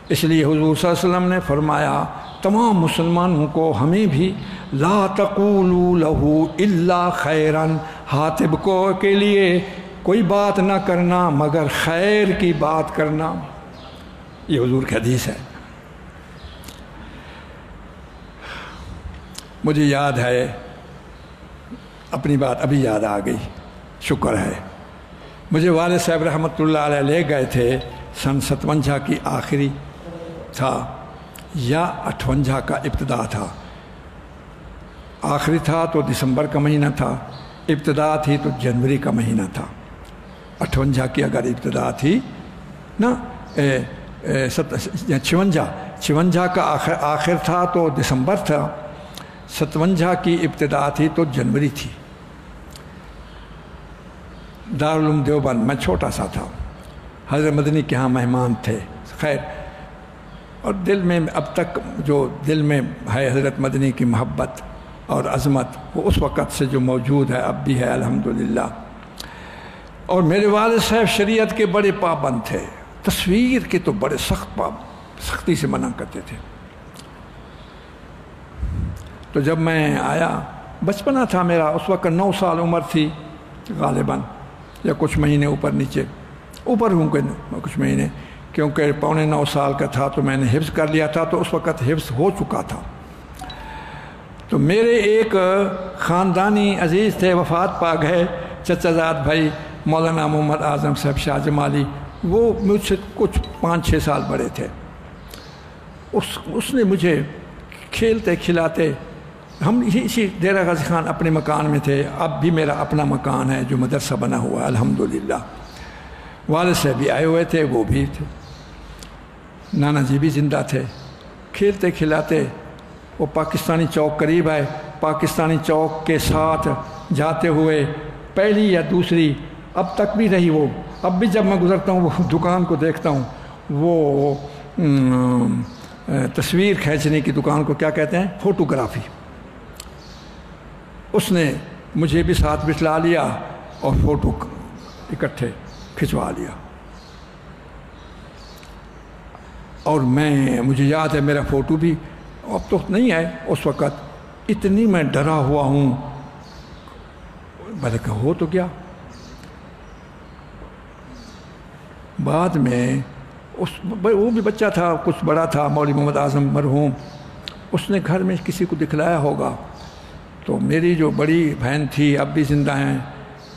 S1: اس لیے حضور صلی اللہ علیہ وسلم نے فرمایا تمام مسلمانوں کو، ہمیں بھی، لا تقولوا لہو الا خیرن، حاطب کو کے لیے کوئی بات نہ کرنا مگر خیر کی بات کرنا۔ یہ حضور کی حدیث ہے۔ مجھے یاد ہے، اپنی بات ابھی یاد آ گئی، شکر ہے۔ مجھے والد صاحب رحمۃ اللہ علیہ لے گئے تھے، سن 57 کی آخری تھا یا 58 کا ابتدا تھا۔ آخری تھا تو دسمبر کا مہینہ تھا، ابتدا تھی تو جنوری کا مہینہ تھا۔ 58 کی اگر ابتدا تھی نا، 56 کا آخر تھا تو دسمبر تھا، 57 کی ابتدا تھی تو جنوری تھی۔ دارالعلوم دیوبند میں چھوٹا سا تھا، حضرت مدنی کے ہاں مہمان تھے۔ خیر، اور دل میں اب تک جو دل میں ہے حضرت مدنی کی محبت اور عظمت، وہ اس وقت سے جو موجود ہے اب بھی ہے الحمدللہ۔ اور میرے والد صاحب شریعت کے بڑے پابند تھے، تصویر کے تو بڑے سختی سے منع کرتے تھے۔ تو جب میں آیا، بچپنا تھا میرا، اس وقت 9 سال عمر تھی غالباً، یا کچھ مہینے اوپر نیچے، اوپر ہوں کہ کچھ مہینے، کیونکہ 8.25 سال کا تھا تو میں نے حفظ کر لیا تھا، تو اس وقت حفظ ہو چکا تھا۔ تو میرے ایک خاندانی عزیز تھے، وفات پا گئے، چچا زاد بھائی مولانا محمد اعظم صاحب شاہ جمالی، وہ مجھ سے کچھ 5-6 سال بڑے تھے۔ اس نے مجھے کھیلتے کھلاتے، ہم اسی ڈیرہ غازی خان اپنے مکان میں تھے، اب بھی میرا اپنا مکان ہے جو مدرسہ بنا ہوا ہے الحمدللہ۔ والد صاحب بھی آئے ہوئے تھے، وہ بھی تھے، نانا جی بھی زندہ تھے۔ کھیلتے کھلاتے وہ پاکستانی چوک قریب ہے، پاکستانی چوک کے ساتھ جاتے ہوئے پہلی یا دوسری، اب تک بھی رہی وہ، اب بھی جب میں گزرتا ہوں وہ دکان کو دیکھتا ہوں، وہ تصویر کھینچنے کی دکان کو کیا کہتے ہیں، فوٹوگرافی۔ اس نے مجھے بھی ساتھ بٹھلا لیا اور فوٹو اکٹھے کھنچوا لیا۔ اور مجھے یاد ہے میرا فوٹو بھی اب تو نہیں ہے، اس وقت اتنی میں ڈرا ہوا ہوں، بلکہ ہو تو گیا۔ بعد میں وہ بھی بچہ تھا، کچھ بڑا تھا، مولوی محمد اعظم مرحوم، اس نے گھر میں کسی کو دکھلایا ہوگا، تو میری جو بڑی بہن تھی اب بھی زندہ ہیں،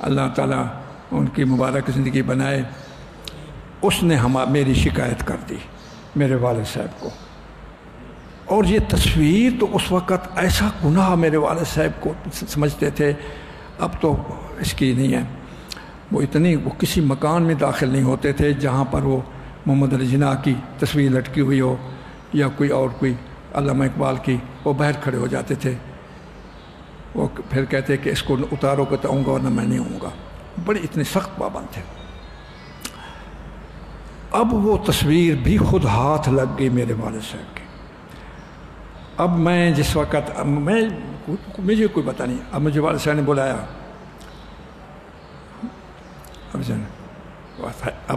S1: اللہ تعالیٰ ان کی مبارک زندگی بنائے، اس نے میری شکایت کر دی میرے والد صاحب کو۔ اور یہ تصویر تو اس وقت ایسا گناہ میرے والد صاحب کو سمجھتے تھے، اب تو اس کی نہیں ہے، وہ کسی مکان میں داخل نہیں ہوتے تھے جہاں پر وہ محمد علی جناح کی تصویر لٹکی ہوئی ہو یا کوئی علامہ اقبال کی، وہ باہر کھڑے ہو جاتے تھے، وہ پھر کہتے کہ اس کو اتارو کہ تو آؤں گا ورنہ میں نہیں آؤں گا، بڑے اتنے سخت پابند تھے۔ اب وہ تصویر بھی خود ہاتھ لگ گئی میرے والد صاحب کی۔ اب میں جس وقت مجھے کوئی پتہ نہیں، اب مجھے والد صاحب نے بلایا،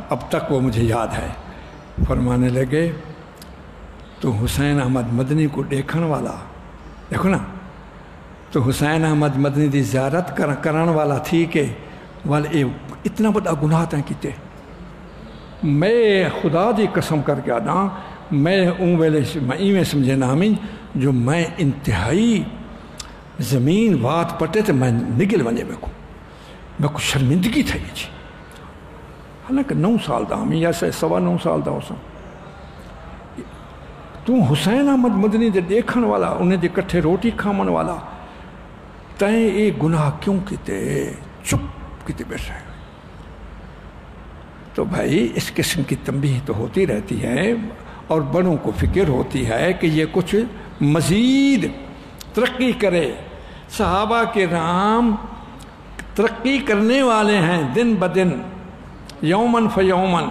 S1: اب تک وہ مجھے یاد ہے، فرمانے لگے تو حسین احمد مدنی کو دیکھن والا، دیکھو نا، تو حسین احمد مدنی دی زیارت کرن والا تھی کہ والے اتنا بڑا گناہ تھا کیتے، میں خدا دی قسم کر کے آنا، میں اون ویلے میں سمجھے نامن جو میں انتہائی زمین وات پٹے تو میں نگل ونے میں کو شرمندگی تھا یہ جی، حالانکہ 9 سال دا ہمیں یا 9.25 سال دا ہو سا، تو حسین احمد مدنی دے دیکھن والا، انہیں دے کٹھے روٹی کھامن والا، تائیں ایک گناہ کیوں کیتے، چپ کیتے بیٹھ رہے۔ تو بھائی اس قسم کی تنبیہ تو ہوتی رہتی ہے، اور بڑوں کو فکر ہوتی ہے کہ یہ کچھ مزید ترقی کرے۔ صحابہ کرام ترقی کرنے والے ہیں دن بدن، یومن فیومن۔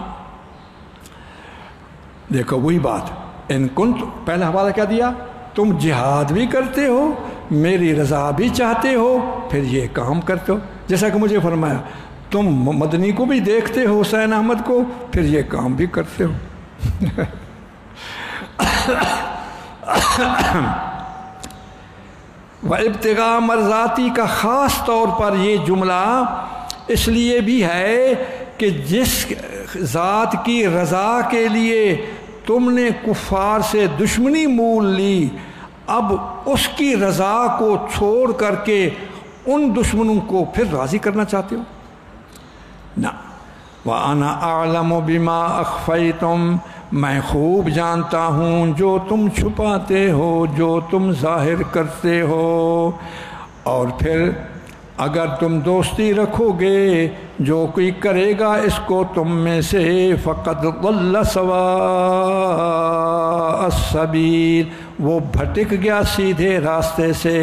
S1: دیکھو وہی بات، ان کنت، پہلا حوالہ کیا دیا، تم جہاد بھی کرتے ہو، میری رضا بھی چاہتے ہو، پھر یہ کام کرتے ہو، جیسا کہ مجھے فرمایا تم مدنی کو بھی دیکھتے ہو حسین احمد کو، پھر یہ کام بھی کرتے ہو۔ وابتغاء مرضاتی کا خاص طور پر یہ جملہ اس لیے بھی ہے کہ جس ذات کی رضا کے لیے تم نے کفار سے دشمنی مول لی، اب اس کی رضا کو چھوڑ کر کے ان دشمنوں کو پھر راضی کرنا چاہتے ہو؟ نہ۔ وَأَنَا أَعْلَمُ بِمَا أَخْفَيْتُمْ، میں خوب جانتا ہوں جو تم چھپاتے ہو، جو تم ظاہر کرتے ہو۔ اور پھر اگر تم دوستی رکھو گے، جو کوئی کرے گا اس کو تم میں سے، فقد ضل سواء السبیل، وہ بھٹک گیا سیدھے راستے سے۔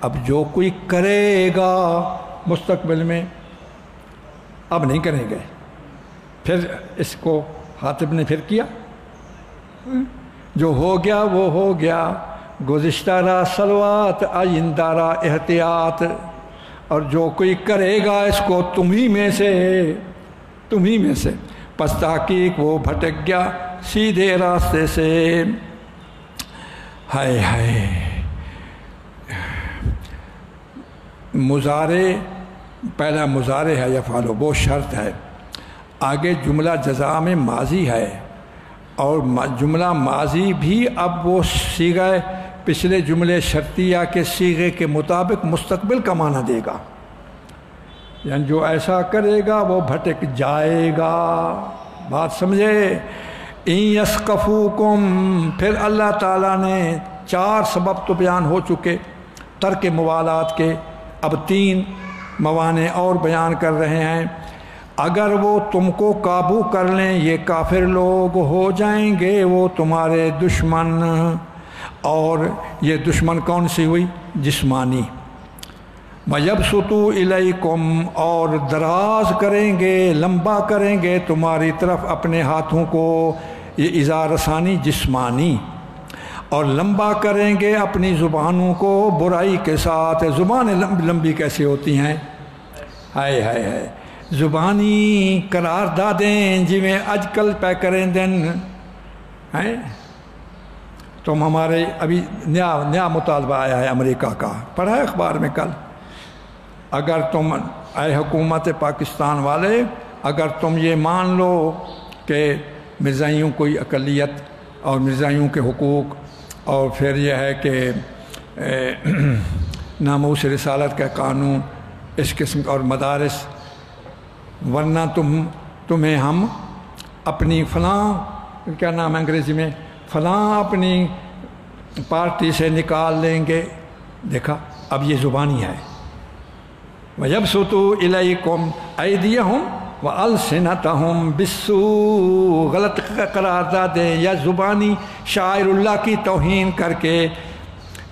S1: اب جو کوئی کرے گا مستقبل میں، اب نہیں کریں گے، پھر اس کو حاطب نے پھر کیا، جو ہو گیا وہ ہو گیا، گزشتہ را سلوات آئندہ را احتیاط، اور جو کوئی کرے گا اس کو تمہیں میں سے، پس تحقیق وہ بھٹک گیا سیدھے راستے سے۔ ہائے ہائے، مضارع پہلا مضارع ہے یفعل، وہ شرط ہے، آگے جملہ جزا میں ماضی ہے، اور جملہ ماضی بھی اب وہ صیغہ پچھلے جملے شرطیہ کے صیغے کے مطابق مستقبل کا معنی دے گا، یعنی جو ایسا کرے گا وہ بھٹک جائے گا۔ بات سمجھے؟ ان یثقفوکم، پھر اللہ تعالیٰ نے 4 سبب تو بیان ہو چکے ترک موالات کے، اب 3 موانع اور بیان کر رہے ہیں۔ اگر وہ تم کو قابو کر لیں، یہ کافر لوگ ہو جائیں گے وہ تمہارے دشمن، اور یہ دشمن کون سی ہوئی؟ جسمانی۔ وَيَبْسُطُوا إِلَيْكُمْ، اور دراز کریں گے، لمبا کریں گے تمہاری طرف اپنے ہاتھوں کو، یہ اِزا رسانی جسمانی، اور لمبا کریں گے اپنی زبانوں کو برائی کے ساتھ۔ زبانیں لمبی کیسے ہوتی ہیں؟ ہائے ہائے ہائے، زبانی قرار دادیں جی میں اج کل پہ کریں دن ہیں۔ تم ہمارے ابھی نیا مطالبہ آیا ہے امریکہ کا، پڑھا ہے اخبار میں کل، اگر تم اے حکومت پاکستان والے، اگر تم یہ مان لو کہ مرزائیوں کوئی اقلیت اور مرزائیوں کے حقوق، اور پھر یہ ہے کہ ناموس رسالت کا قانون، اس قسم اور مدارس، ورنہ تمہیں ہم اپنی فلاں کیا نام ہے انگریزی میں، فلاں اپنی پارٹی سے نکال لیں گے۔ دیکھا، اب یہ زبانی ہے۔ وَيَبْسُطُوا إِلَيْكُمْ أَيْدِيَهُمْ وَأَلْسِنَتَهُمْ بِالسُّوءِ، غلط قرار دیں یا زبانی شاعر اللہ کی توہین کر کے،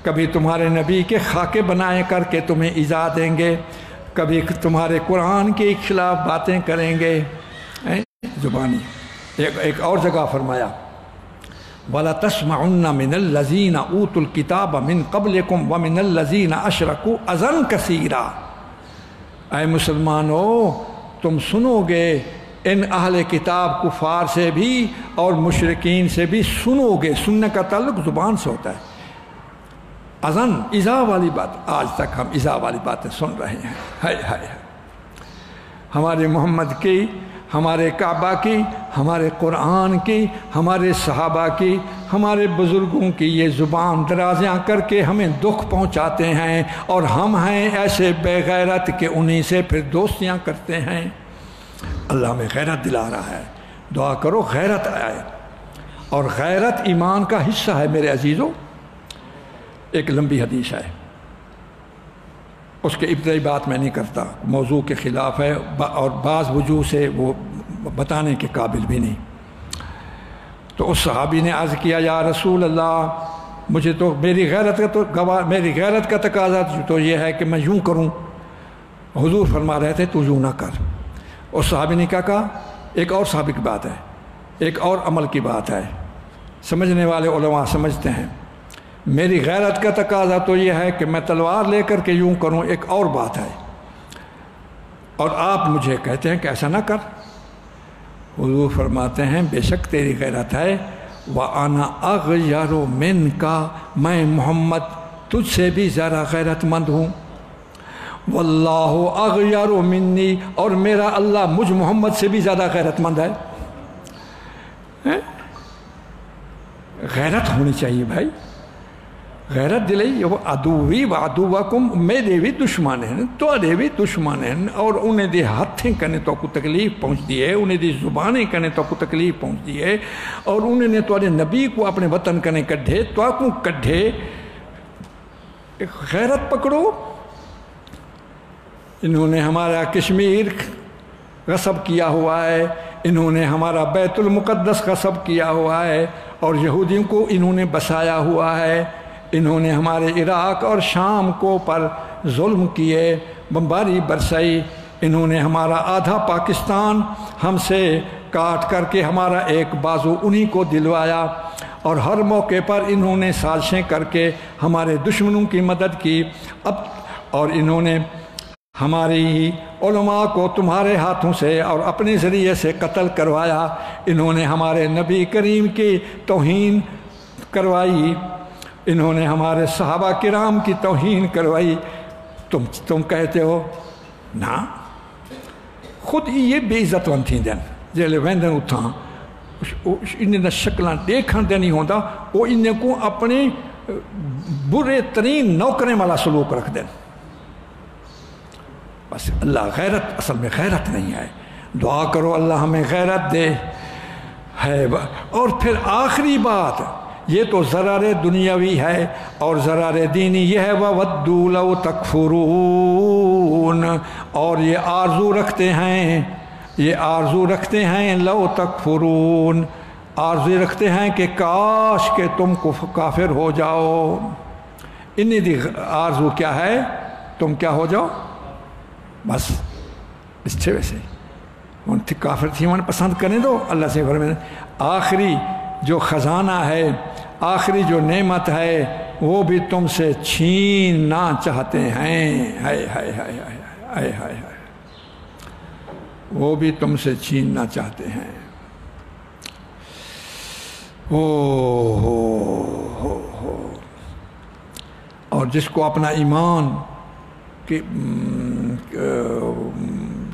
S1: کبھی تمہارے نبی کے خاکے بنائے کر کے تمہیں ایذا دیں گے، کبھی تمہارے قرآن کے خلاف باتیں کریں گے، زبانی۔ ایک اور جگہ فرمایا وَلَا تَسْمَعُنَّ مِنَ الَّذِينَ أُوتُوا الْكِتَابَ مِنْ قَبْلِكُمْ وَمِنَ الَّذِينَ أَشْرَكُوا أَذًى كَثِيرًا، اے مسلمانو تم سنو گے ان اہل کتاب کفار سے بھی اور مشرکین سے بھی سنو گے۔ سننے کا تعلق زبان سے ہوتا ہے۔ اذن ایذا والی بات، آج تک ہم ایذا والی باتیں سن رہے ہیں۔ ہائے ہائے، ہمارے محمد کی، ہمارے کعبہ کی، ہمارے قرآن کی، ہمارے صحابہ کی، ہمارے بزرگوں کی یہ زبان درازیاں کر کے ہمیں دکھ پہنچاتے ہیں، اور ہم ہیں ایسے بے غیرت کہ انہی سے پھر دوستیاں کرتے ہیں۔ اللہ میں غیرت دلا رہا ہے، دعا کرو غیرت آئے، اور غیرت ایمان کا حصہ ہے میرے عزیزوں۔ ایک لمبی حدیث ہے، اس کے ابتدائی بات میں نہیں کرتا، موضوع کے خلاف ہے، اور بعض وجوہ سے وہ بتانے کے قابل بھی نہیں۔ تو اس صحابی نے عرض کیا، یا رسول اللہ، مجھے تو میری غیرت کا تقاضا تو یہ ہے کہ میں یوں کروں۔ حضور فرما رہے تھے تو یوں نہ کر۔ اس صحابی نے کیا کہا؟ ایک اور صحابی کی بات ہے، ایک اور عمل کی بات ہے، سمجھنے والے علماء سمجھتے ہیں۔ میری غیرت کا تقاضا تو یہ ہے کہ میں تلوار لے کر کے یوں کروں، ایک اور بات ہے۔ اور آپ مجھے کہتے ہیں کہ ایسا نہ کر۔ حضور فرماتے ہیں بے شک تیری غیرت ہے، وَأَنَا أَغْيَرُ مِنْكَ، میں محمد تجھ سے بھی زیادہ غیرت مند ہوں، وَاللَّهُ أَغْيَرُ مِنِّي، اور میرا اللہ مجھ محمد سے بھی زیادہ غیرت مند ہے۔ غیرت ہونی چاہیے بھائی، غیرت دلائی وہ عدوی و عدوکم، میرے بھی دشمن ہیں تھوڑے بھی دشمن ہیں، اور انہیں دی ہاتھیں کنے تو کو تکلیف پہنچتی ہے، انہیں دی زبانیں کنے تو کو تکلیف پہنچتی ہے، اور انہیں نے تھوڑے نبی کو اپنے وطن کنے کڈھے تو کو کڈھے۔ غیرت پکڑو۔ انہوں نے ہمارا کشمیر غصب کیا ہوا ہے، انہوں نے ہمارا بیت المقدس غصب کیا ہوا ہے، اور یہودیوں کو انہوں نے بسایا ہوا ہے، انہوں نے ہمارے عراق اور شام کو پر ظلم کیے، بمباری برسائی، انہوں نے ہمارا آدھا پاکستان ہم سے کاٹ کر کے ہمارا ایک بازو انہی کو دلوایا، اور ہر موقع پر انہوں نے سازشیں کر کے ہمارے دشمنوں کی مدد کی۔ اور انہوں نے ہماری علماء کو تمہارے ہاتھوں سے اور اپنے ذریعے سے قتل کروایا، انہوں نے ہمارے نبی کریم کی توہین کروائی، انہوں نے ہمارے صحابہ کرام کی توہین کروائی۔ تم کہتے ہو نا خود یہ بے عزت ون تھی دن جیلے ویندن اتھاں انہیں شکلیں دیکھن دے نہیں ہوتا، وہ انہیں کو اپنے برے ترین نوکریں والا سلوک رکھ دیں۔ بس اللہ غیرت اصل میں غیرت نہیں ہے، دعا کرو اللہ ہمیں غیرت دے ہے۔ اور پھر آخری بات، یہ تو ضرر دنیاوی ہے، اور ضرر دینی یہ ہے وَوَدُّوا لَوْ تَكْفُرُونَ، اور یہ آرزو رکھتے ہیں لو تکفرون، آرزو رکھتے ہیں کہ کاش کہ تم کافر ہو جاؤ۔ انہیں دی آرزو کیا ہے؟ تم کیا ہو جاؤ؟ بس اس چھے ویسے ان تھی کافر تھی انہیں پسند کرنے دو۔ اللہ سے فرمائے آخری جو خزانہ ہے، آخری جو نعمت ہے، وہ بھی تم سے چھیننا چاہتے ہیں، ہائے ہائے ہائے ہائے ہائے ہائے، وہ بھی تم سے چھیننا چاہتے ہیں۔ اور جس کو اپنا ایمان کہ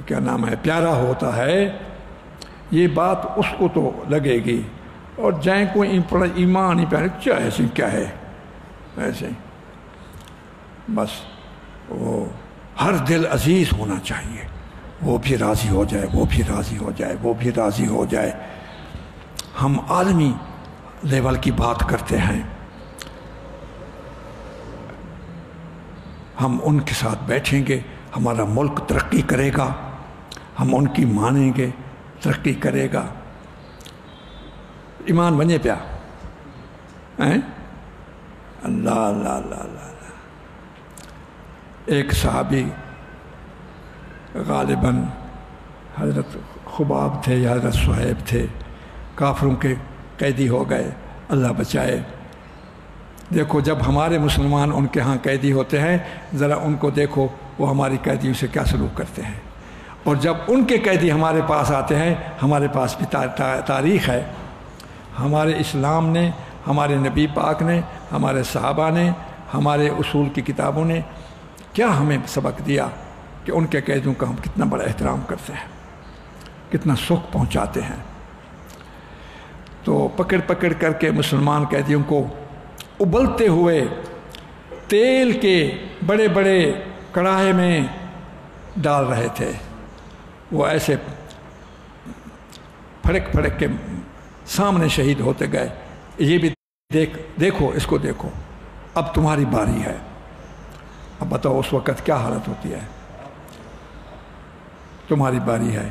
S1: کیا نام ہے پیارا ہوتا ہے، یہ بات اس کو تو لگے گی، اور جائیں کوئی ایمان ہی پیارے کیا ایسے کیا ہے ایسے، بس وہ ہر دل عزیز ہونا چاہیے، وہ بھی راضی ہو جائے، وہ بھی راضی ہو جائے، وہ بھی راضی ہو جائے۔ ہم عالمی لیول کی بات کرتے ہیں، ہم ان کے ساتھ بیٹھیں گے، ہمارا ملک ترقی کرے گا، ہم ان کی مانیں گے، ترقی کرے گا۔ ایمان بنے پیا اللہ اللہ اللہ اللہ۔ ایک صحابی غالباً حضرت خباب تھے یا حضرت صہیب تھے، کافروں کے قیدی ہو گئے، اللہ بچائے۔ دیکھو جب ہمارے مسلمان ان کے ہاں قیدی ہوتے ہیں، ذرا ان کو دیکھو وہ ہماری قیدیوں سے کیا سلوک کرتے ہیں، اور جب ان کے قیدی ہمارے پاس آتے ہیں، ہمارے پاس بھی تاریخ ہے، ہمارے اسلام نے، ہمارے نبی پاک نے، ہمارے صحابہ نے، ہمارے اصول کی کتابوں نے کیا ہمیں سبق دیا کہ ان کے قیدیوں کا ہم کتنا بڑا احترام کرتے ہیں، کتنا سکھ پہنچاتے ہیں۔ تو پکڑ پکڑ کر کے مسلمان قیدیوں کو ابلتے ہوئے تیل کے بڑے بڑے کڑاہے میں ڈال رہے تھے، وہ ایسے پھڑک پھڑک کے سامنے شہید ہوتے گئے۔ یہ بھی دیکھو اس کو دیکھو، اب تمہاری باری ہے، اب بتاؤ اس وقت کیا حالت ہوتی ہے؟ تمہاری باری ہے،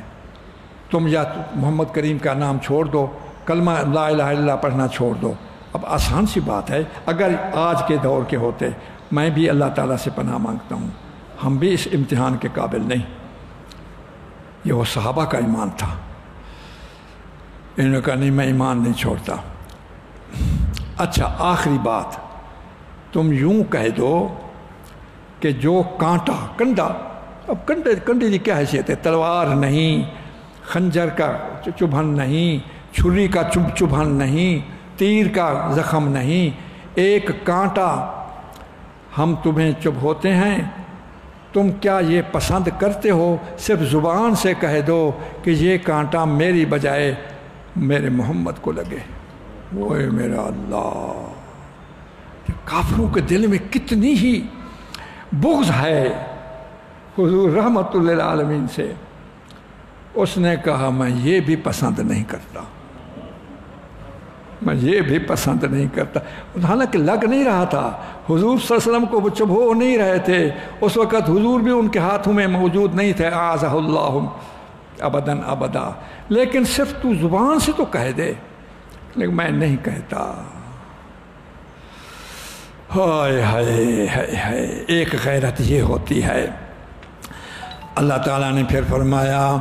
S1: تم یا محمد کریم کا نام چھوڑ دو، کلمہ لا الہ الا اللہ پڑھنا چھوڑ دو۔ اب آسان سی بات ہے، اگر آج کے دور کے ہوتے، میں بھی اللہ تعالیٰ سے پناہ مانگتا ہوں، ہم بھی اس امتحان کے قابل نہیں۔ یہ وہ صحابہ کا ایمان تھا، انہوں نے کہا نہیں میں ایمان نہیں چھوڑتا۔ اچھا آخری بات، تم یوں کہہ دو کہ جو کانٹا کنڈا اب کنڈے کی کیا حیثیت ہے؟ تلوار نہیں، خنجر کا چبھن نہیں، چھری کا چبھن نہیں، تیر کا زخم نہیں، ایک کانٹا ہم تمہیں چبھوتے ہیں، تم کیا یہ پسند کرتے ہو؟ صرف زبان سے کہہ دو کہ یہ کانٹا میری بجائے میرے محمد کو لگے۔ وہ میرا اللہ، کافروں کے دل میں کتنی ہی بغض ہے حضور رحمت للعالمین سے۔ اس نے کہا میں یہ بھی پسند نہیں کرتا، میں یہ بھی پسند نہیں کرتا۔ حالانکہ لگ نہیں رہا تھا، حضور صلی اللہ علیہ وسلم کو وہ چبھو نہیں رہے تھے، اس وقت حضور بھی ان کے ہاتھوں میں موجود نہیں تھے، اعاذہ اللہ ابداً ابدا، لیکن صرف تو زبان سے تو کہہ دے، لیکن میں نہیں کہتا۔ ہائے ہائے ہائے ہائے، ایک غیرت یہ ہوتی ہے۔ اللہ تعالیٰ نے پھر فرمایا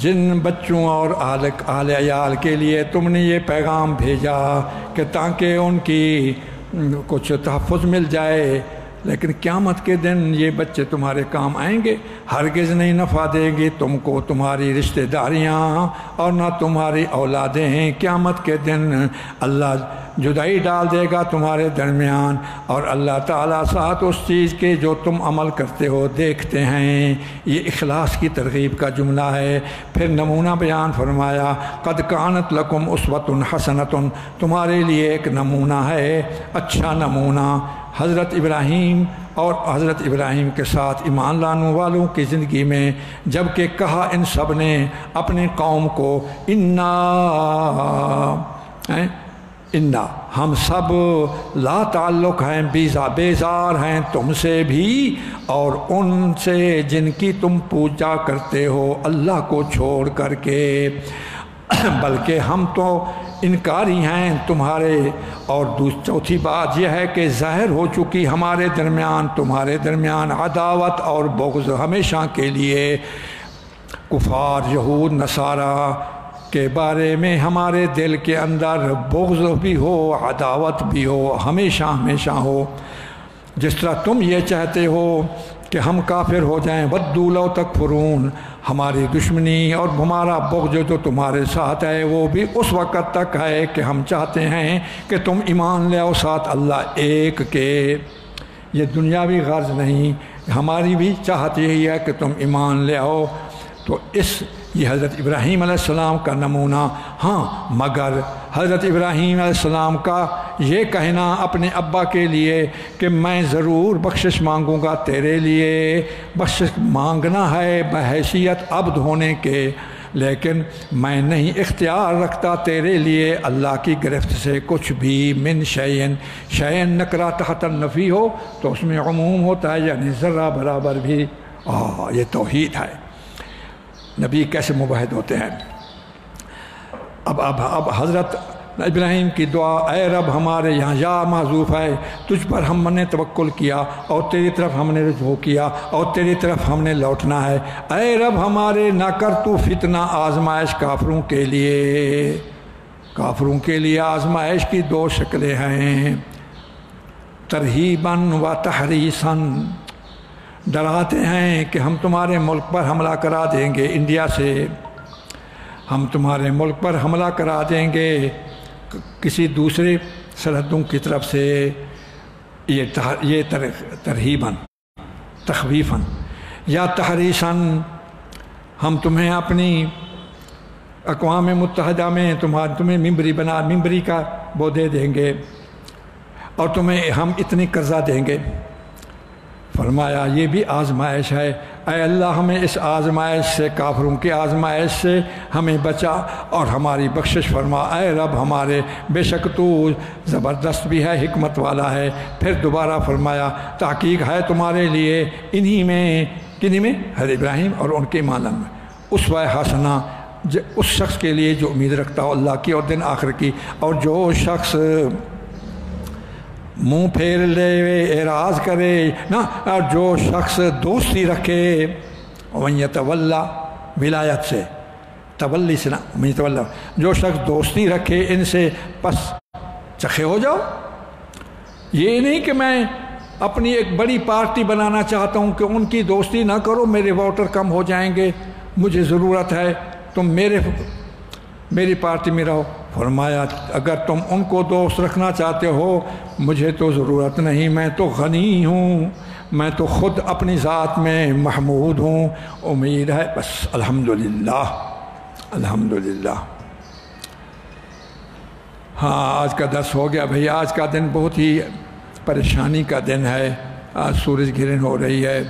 S1: جن بچوں اور اہل عیال کے لیے تم نے یہ پیغام بھیجا کہ تاکہ ان کی کچھ تحفظ مل جائے، لیکن قیامت کے دن یہ بچے تمہارے کام آئیں گے، ہرگز نہیں نفع دیں گے تم کو تمہاری رشتہ داریاں اور نہ تمہاری اولادیں ہیں۔ قیامت کے دن اللہ جدائی ڈال دے گا تمہارے درمیان، اور اللہ تعالیٰ ساتھ اس چیز کے جو تم عمل کرتے ہو دیکھتے ہیں۔ یہ اخلاص کی ترغیب کا جملہ ہے۔ پھر نمونہ بیان فرمایا قد کانت لکم اسوۃ حسنۃ، تمہارے لیے ایک نمونہ ہے، اچھا نمونہ حضرت ابراہیم اور حضرت ابراہیم کے ساتھ ایمان لانے والوں کی زندگی میں، جب کہ کہا ان سب نے اپنے قوم کو انا ہم سب لا تعلق ہیں، بیزار ہیں تم سے بھی اور ان سے جن کی تم پوجا کرتے ہو اللہ کو چھوڑ کر کے، بلکہ ہم تو انکاری ہیں تمہارے۔ اور چوتھی بات یہ ہے کہ ظاہر ہو چکی ہمارے درمیان تمہارے درمیان عداوت اور بغض ہمیشہ کے لیے، کفار یہود نصارہ کے بارے میں ہمارے دل کے اندر بغض بھی ہو عداوت بھی ہو، ہمیشہ ہمیشہ ہو۔ جس طرح تم یہ چاہتے ہو کہ ہم کافر ہو جائیں، ودوا لو تکفرون، ہماری دشمنی اور ہمارا بغض جو تمہارے ساتھ ہے وہ بھی اس وقت تک ہے کہ ہم چاہتے ہیں کہ تم ایمان لے آؤ ساتھ اللہ ایک کے۔ یہ دنیاوی غرض نہیں، ہماری بھی چاہت یہی ہے کہ تم ایمان لے آؤ۔ تو یہ حضرت ابراہیم علیہ السلام کا نمونہ۔ ہاں، مگر حضرت ابراہیم علیہ السلام کا یہ کہنا اپنے ابا کے لیے کہ میں ضرور بخشش مانگوں گا تیرے لیے، بخشش مانگنا ہے بحیثیت عبد ہونے کے، لیکن میں نہیں اختیار رکھتا تیرے لیے اللہ کی گرفت سے کچھ بھی۔ من شیئن نکرہ تحت النفی ہو تو اس میں عموم ہوتا ہے، یعنی ذرہ برابر بھی۔ یہ توحید ہے۔ نبی کیسے مباحد ہوتے ہیں۔ اب حضرت ابراہیم کی دعا، اے رب ہمارے یہاں یا معذوف ہے، تجھ پر ہم نے توکل کیا اور تیری طرف ہم نے رجوع کیا اور تیری طرف ہم نے لوٹنا ہے۔ اے رب ہمارے نہ کر تو فتنہ آزمائش کافروں کے لیے۔ کافروں کے لیے آزمائش کی دو شکلیں ہیں، ترہیباً و تحریصاً، ڈراتے ہیں کہ ہم تمہارے ملک پر حملہ کرا دیں گے، انڈیا سے ہم تمہارے ملک پر حملہ کرا دیں گے کسی دوسرے سرحدوں کی طرف سے، یہ ترہیباً تخویفاً، یا تحریصاً ہم تمہیں اپنی اقوام متحدہ میں تمہیں ممبری کا وہ دے دیں گے اور تمہیں ہم اتنی قرضہ دیں گے۔ فرمایا یہ بھی آزمائش ہے، اے اللہ ہمیں اس آزمائش سے، کافروں کی آزمائش سے ہمیں بچا اور ہماری بخشش فرما۔ اے رب ہمارے، بے شک تو زبردست بھی ہے، حکمت والا ہے۔ پھر دوبارہ فرمایا تحقیق ہے تمہارے لیے کنہی میں حضرت ابراہیم اور ان کے مالن میں اسوہ حسنہ، اس شخص کے لیے جو امید رکھتا ہو اللہ کی اور دن آخر کی، اور جو شخص منہ پھیر لے اعراض کرے نا، اور جو شخص دوستی رکھے وَمَن يَتَوَلَّ ولایت سے، تولی سے نا، وَمَن يَتَوَلَّ، جو شخص دوستی رکھے ان سے پس چکھے ہو جاؤ۔ یہ نہیں کہ میں اپنی ایک بڑی پارٹی بنانا چاہتا ہوں کہ ان کی دوستی نہ کرو، میرے ووٹر کم ہو جائیں گے، مجھے ضرورت ہے تم میری پارٹی میں رہو۔ فرمایا اگر تم ان کو دوست رکھنا چاہتے ہو مجھے تو ضرورت نہیں، میں تو غنی ہوں، میں تو خود اپنی ذات میں محمود ہوں، امید ہے بس۔ الحمدللہ الحمدللہ۔ ہاں آج کا درس ہو گیا بھئی۔ آج کا دن بہت ہی پریشانی کا دن ہے۔ آج سورج گرہن ہو رہی ہے۔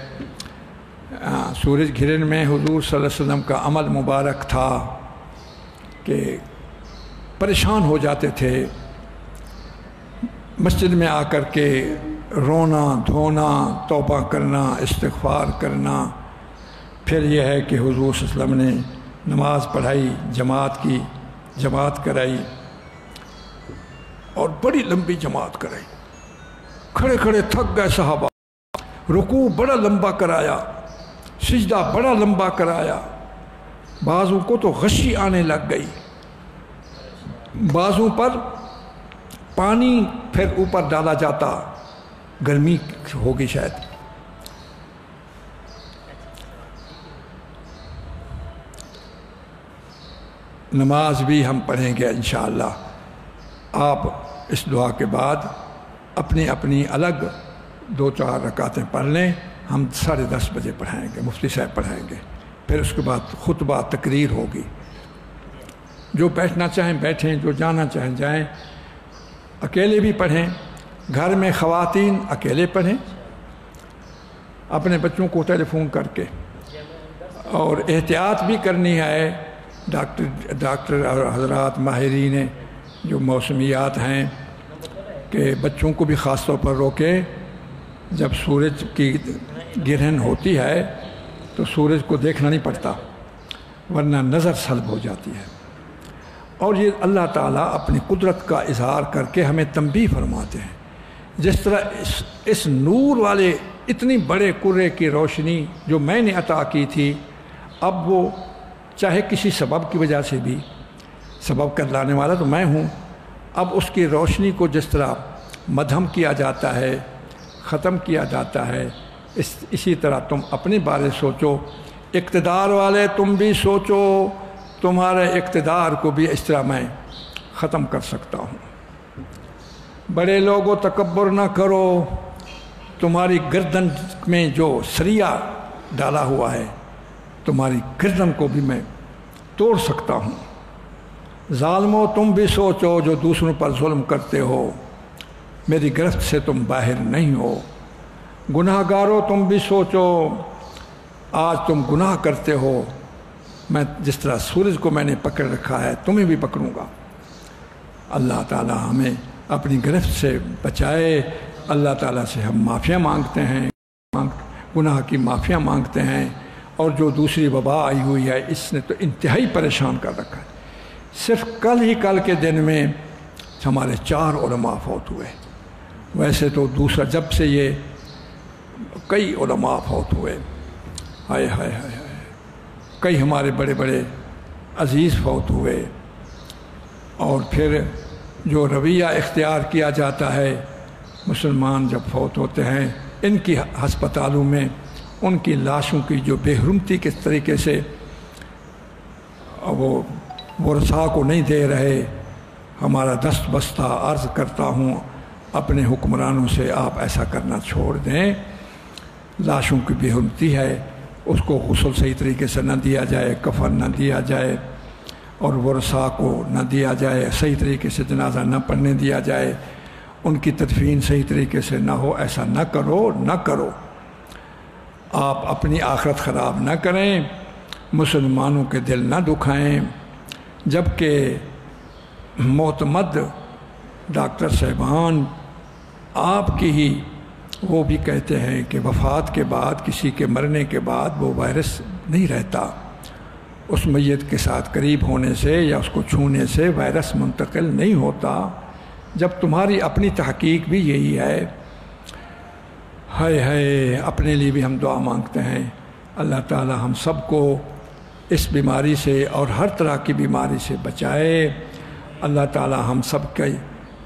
S1: سورج گرہن میں حضور صلی اللہ علیہ وسلم کا عمل مبارک تھا کہ پریشان ہو جاتے تھے، مسجد میں آ کر کے رونا دھونا، توبہ کرنا، استغفار کرنا۔ پھر یہ ہے کہ حضور صلی اللہ علیہ وسلم نے نماز پڑھائی، جماعت کرائی، اور بڑی لمبی جماعت کرائی۔ کھڑے کھڑے تھک گئے صحابہ، رکوع بڑا لمبا کرایا، سجدہ بڑا لمبا کرایا، بعضوں کو تو غشی آنے لگ گئی، بعضوں پر پانی پھر اوپر ڈالا جاتا، گرمی ہوگی شاید۔ نماز بھی ہم پڑھیں گے انشاءاللہ۔ آپ اس دعا کے بعد اپنی اپنی الگ 2-4 رکعتیں پڑھ لیں، ہم 10:30 بجے پڑھائیں گے، مفتی صاحب پڑھائیں گے، پھر اس کے بعد خطبہ تقریر ہوگی۔ جو بیٹھنا چاہیں بیٹھیں، جو جانا چاہیں جائیں، اکیلے بھی پڑھیں، گھر میں خواتین اکیلے پڑھیں، اپنے بچوں کو ٹیلی فون کر کے، اور احتیاط بھی کرنی ہے۔ ڈاکٹر اور حضرات ماہرین جو موسمیات ہیں کہ بچوں کو بھی خاص طور پر روکے، جب سورج کی گرہن ہوتی ہے تو سورج کو دیکھنا نہیں پڑتا ورنہ نظر سلب ہو جاتی ہے۔ اور یہ اللہ تعالیٰ اپنی قدرت کا اظہار کر کے ہمیں تنبیہ فرماتے ہیں۔ جس طرح اس نور والے اتنی بڑے کرے کی روشنی جو میں نے عطا کی تھی، اب وہ چاہے کسی سبب کی وجہ سے بھی، سبب کا لانے والا تو میں ہوں، اب اس کی روشنی کو جس طرح مدھم کیا جاتا ہے، ختم کیا جاتا ہے، اسی طرح تم اپنے بارے سوچو، اقتدار والے تم بھی سوچو، تمہارے اقتدار کو بھی اس طرح میں ختم کر سکتا ہوں۔ بڑے لوگوں تکبر نہ کرو، تمہاری گردن میں جو سریا ڈالا ہوا ہے تمہاری گردن کو بھی میں توڑ سکتا ہوں۔ ظالموں تم بھی سوچو جو دوسروں پر ظلم کرتے ہو، میری گرفت سے تم باہر نہیں ہو۔ گناہ گارو تم بھی سوچو، آج تم گناہ کرتے ہو، میں جس طرح سورج کو میں نے پکڑ رکھا ہے تمہیں بھی پکڑوں گا۔ اللہ تعالی ہمیں اپنی گرفت سے بچائے۔ اللہ تعالیٰ سے ہم معافیاں مانگتے ہیں، گناہ کی معافیاں مانگتے ہیں، اور جو دوسری وبا آئی ہوئی ہے اس نے تو انتہائی پریشان کر رکھا ہے۔ صرف کل کے دن میں ہمارے 4 علماء فوت ہوئے، ویسے تو دوسرا جب سے یہ کئی علماء فوت ہوئے، ہائے ہائے ہائے ہائے، کئی ہمارے بڑے بڑے عزیز فوت ہوئے۔ اور پھر جو رویہ اختیار کیا جاتا ہے، مسلمان جب فوت ہوتے ہیں ان کی ہسپتالوں میں ان کی لاشوں کی جو بے حرمتی کے طریقے سے وہ ورثاء کو نہیں دے رہے، ہمارا دست بستہ عرض کرتا ہوں اپنے حکمرانوں سے آپ ایسا کرنا چھوڑ دیں۔ لاشوں کی بے حرمتی ہے، اس کو غسل صحیح طریقے سے نہ دیا جائے، کفن نہ دیا جائے، اور ورثاء کو نہ دیا جائے، صحیح طریقے سے جنازہ نہ پڑھنے دیا جائے، ان کی تدفین صحیح طریقے سے نہ ہو، ایسا نہ کرو۔ آپ اپنی آخرت خراب نہ کریں، مسلمانوں کے دل نہ دکھائیں، جبکہ معتمد ڈاکٹر صاحبان آپ کی ہی وہ بھی کہتے ہیں کہ وفات کے بعد، کسی کے مرنے کے بعد وہ وائرس نہیں رہتا، اس میت کے ساتھ قریب ہونے سے یا اس کو چھونے سے وائرس منتقل نہیں ہوتا، جب تمہاری اپنی تحقیق بھی یہی ہے۔ ہائے اپنے لیے بھی ہم دعا مانگتے ہیں، اللہ تعالی ہم سب کو اس بیماری سے اور ہر طرح کی بیماری سے بچائے۔ اللہ تعالی ہم سب کے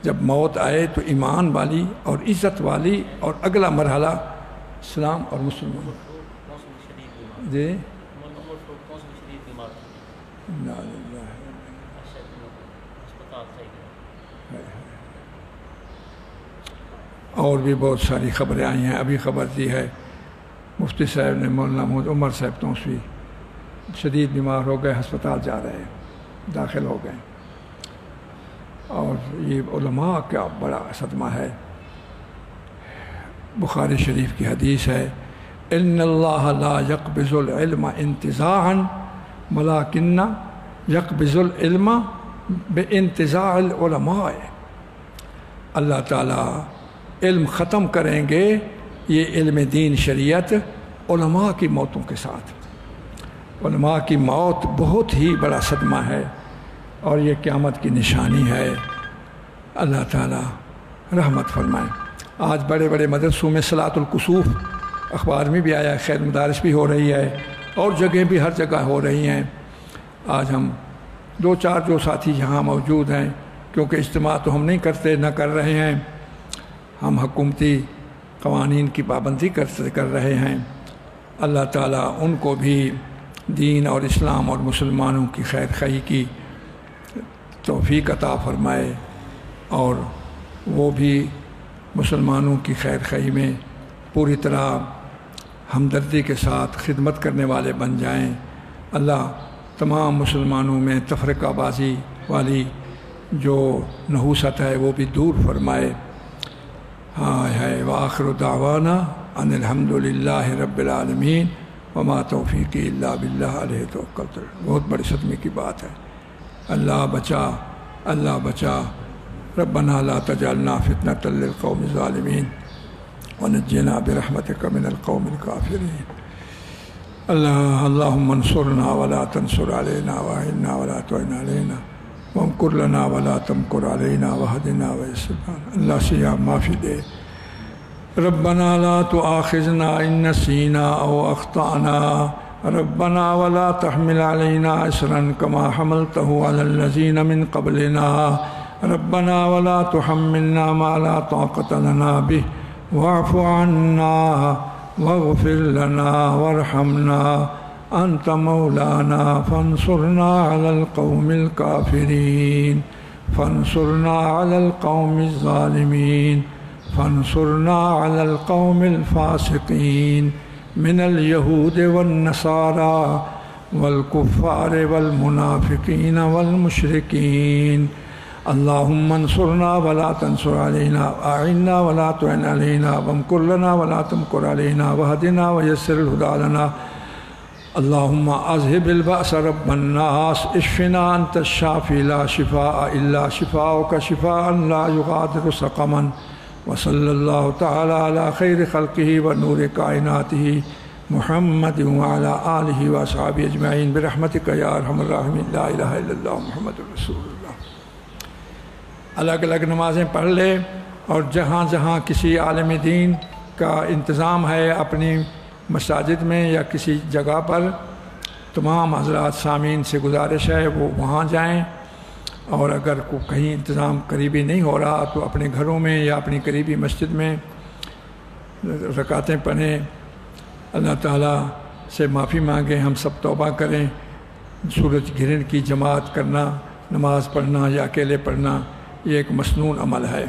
S1: جب موت آئے تو ایمان والی اور عزت والی اور اگلا مرحلہ اسلام اور مسلمان. جی اور بھی بہت ساری خبریں آئی ہیں. ابھی خبر دی ہے مفتی صاحب نے مولانا محمد عمر صاحب توسوی شدید بیمار ہو گئے، ہسپتال جا رہے ہیں، داخل ہو گئے. اور یہ علماء کا بڑا صدمہ ہے. بخاری شریف کی حدیث ہے ان اللہ لا یقبض العلم انتزاعا ولکن یقبض العلم بانتزاع العلماء. اللہ تعالیٰ علم ختم کریں گے، یہ علم دین شریعت، علماء کی موتوں کے ساتھ. علماء کی موت بہت ہی بڑا صدمہ ہے اور یہ قیامت کی نشانی ہے. اللہ تعالیٰ رحمت فرمائے. آج بڑے بڑے مدرسوں میں صلاۃ الکسوف اخبار میں بھی آیا ہے، خیر مدارس بھی ہو رہی ہے اور جگہ بھی ہر جگہ ہو رہی ہیں. آج ہم دو چار جو ساتھی یہاں موجود ہیں، کیونکہ اجتماع تو ہم نہیں کرتے، نہ کر رہے ہیں، ہم حکومتی قوانین کی پابندی کر رہے ہیں. اللہ تعالیٰ ان کو بھی دین اور اسلام اور مسلمانوں کی خیر خواہی کی توفیق عطا فرمائے اور وہ بھی مسلمانوں کی خیر خواہی میں پوری طرح ہمدردی کے ساتھ خدمت کرنے والے بن جائیں. اللہ تمام مسلمانوں میں تفرقہ بازی والی جو نحوست ہے وہ بھی دور فرمائے. ہے وآخر دعوانا ان الحمد للہ رب العالمین وما توفیقی الا باللہ علیہ توکلت. بہت بڑی صدمے کی بات ہے. اللہ بچا، اللہ بچا. ربنا لا تجعلنا فتنة للقوم الظالمین ونجنا برحمتک من القوم الکافرین. اللہم انصرنا ولا تنصر علینا وأعنا ولا تعن علینا وامکر لنا ولا تمکر علینا وہدنا ویسر لنا. اللہ سے یا معافی دے. ربنا لا تؤاخذنا ان نسینا او اخطأنا ربنا ولا تحمل علینا اصرا کما حملته علی الذین من قبلنا ربنا ولا تحملنا ما لا طاقة لنا به واعف عنا واغفر لنا وارحمنا أنت مولانا فانصرنا على القوم الكافرين فانصرنا على القوم الظالمين فانصرنا على القوم الفاسقين من اليهود والنصارى والكفار والمنافقين والمشركين. اللهم انصرنا ولا تنصر علينا أعنا ولا تعن علينا وامكر لنا ولا تمكر علينا وهدنا ويسر الهدى لنا. اللهم اذهب البأس رب الناس اشفنا أنت الشافي لا شفاء إلا شفاؤك شفاء لا يغادر سقما. وصلى الله تعالى على خير خلقه ونور كائناته محمد وعلى آله وأصحابه أجمعين برحمتك يا أرحم الراحمين. لا إله إلا الله محمد رسول الله. الگ الگ نمازیں پڑھ لے اور جہاں جہاں کسی عالم دین کا انتظام ہے اپنی مساجد میں یا کسی جگہ پر، تمام حضرات سامعین سے گزارش ہے وہ وہاں جائیں. اور اگر کہیں انتظام قریبی نہیں ہو رہا تو اپنے گھروں میں یا اپنی قریبی مسجد میں رکعتیں پڑھیں. اللہ تعالیٰ سے معافی مانگیں، ہم سب توبہ کریں. سورج گرہن کی جماعت کرنا، نماز پڑھنا یا اکیلے پڑھنا، یہ ایک مسنون عمل ہے.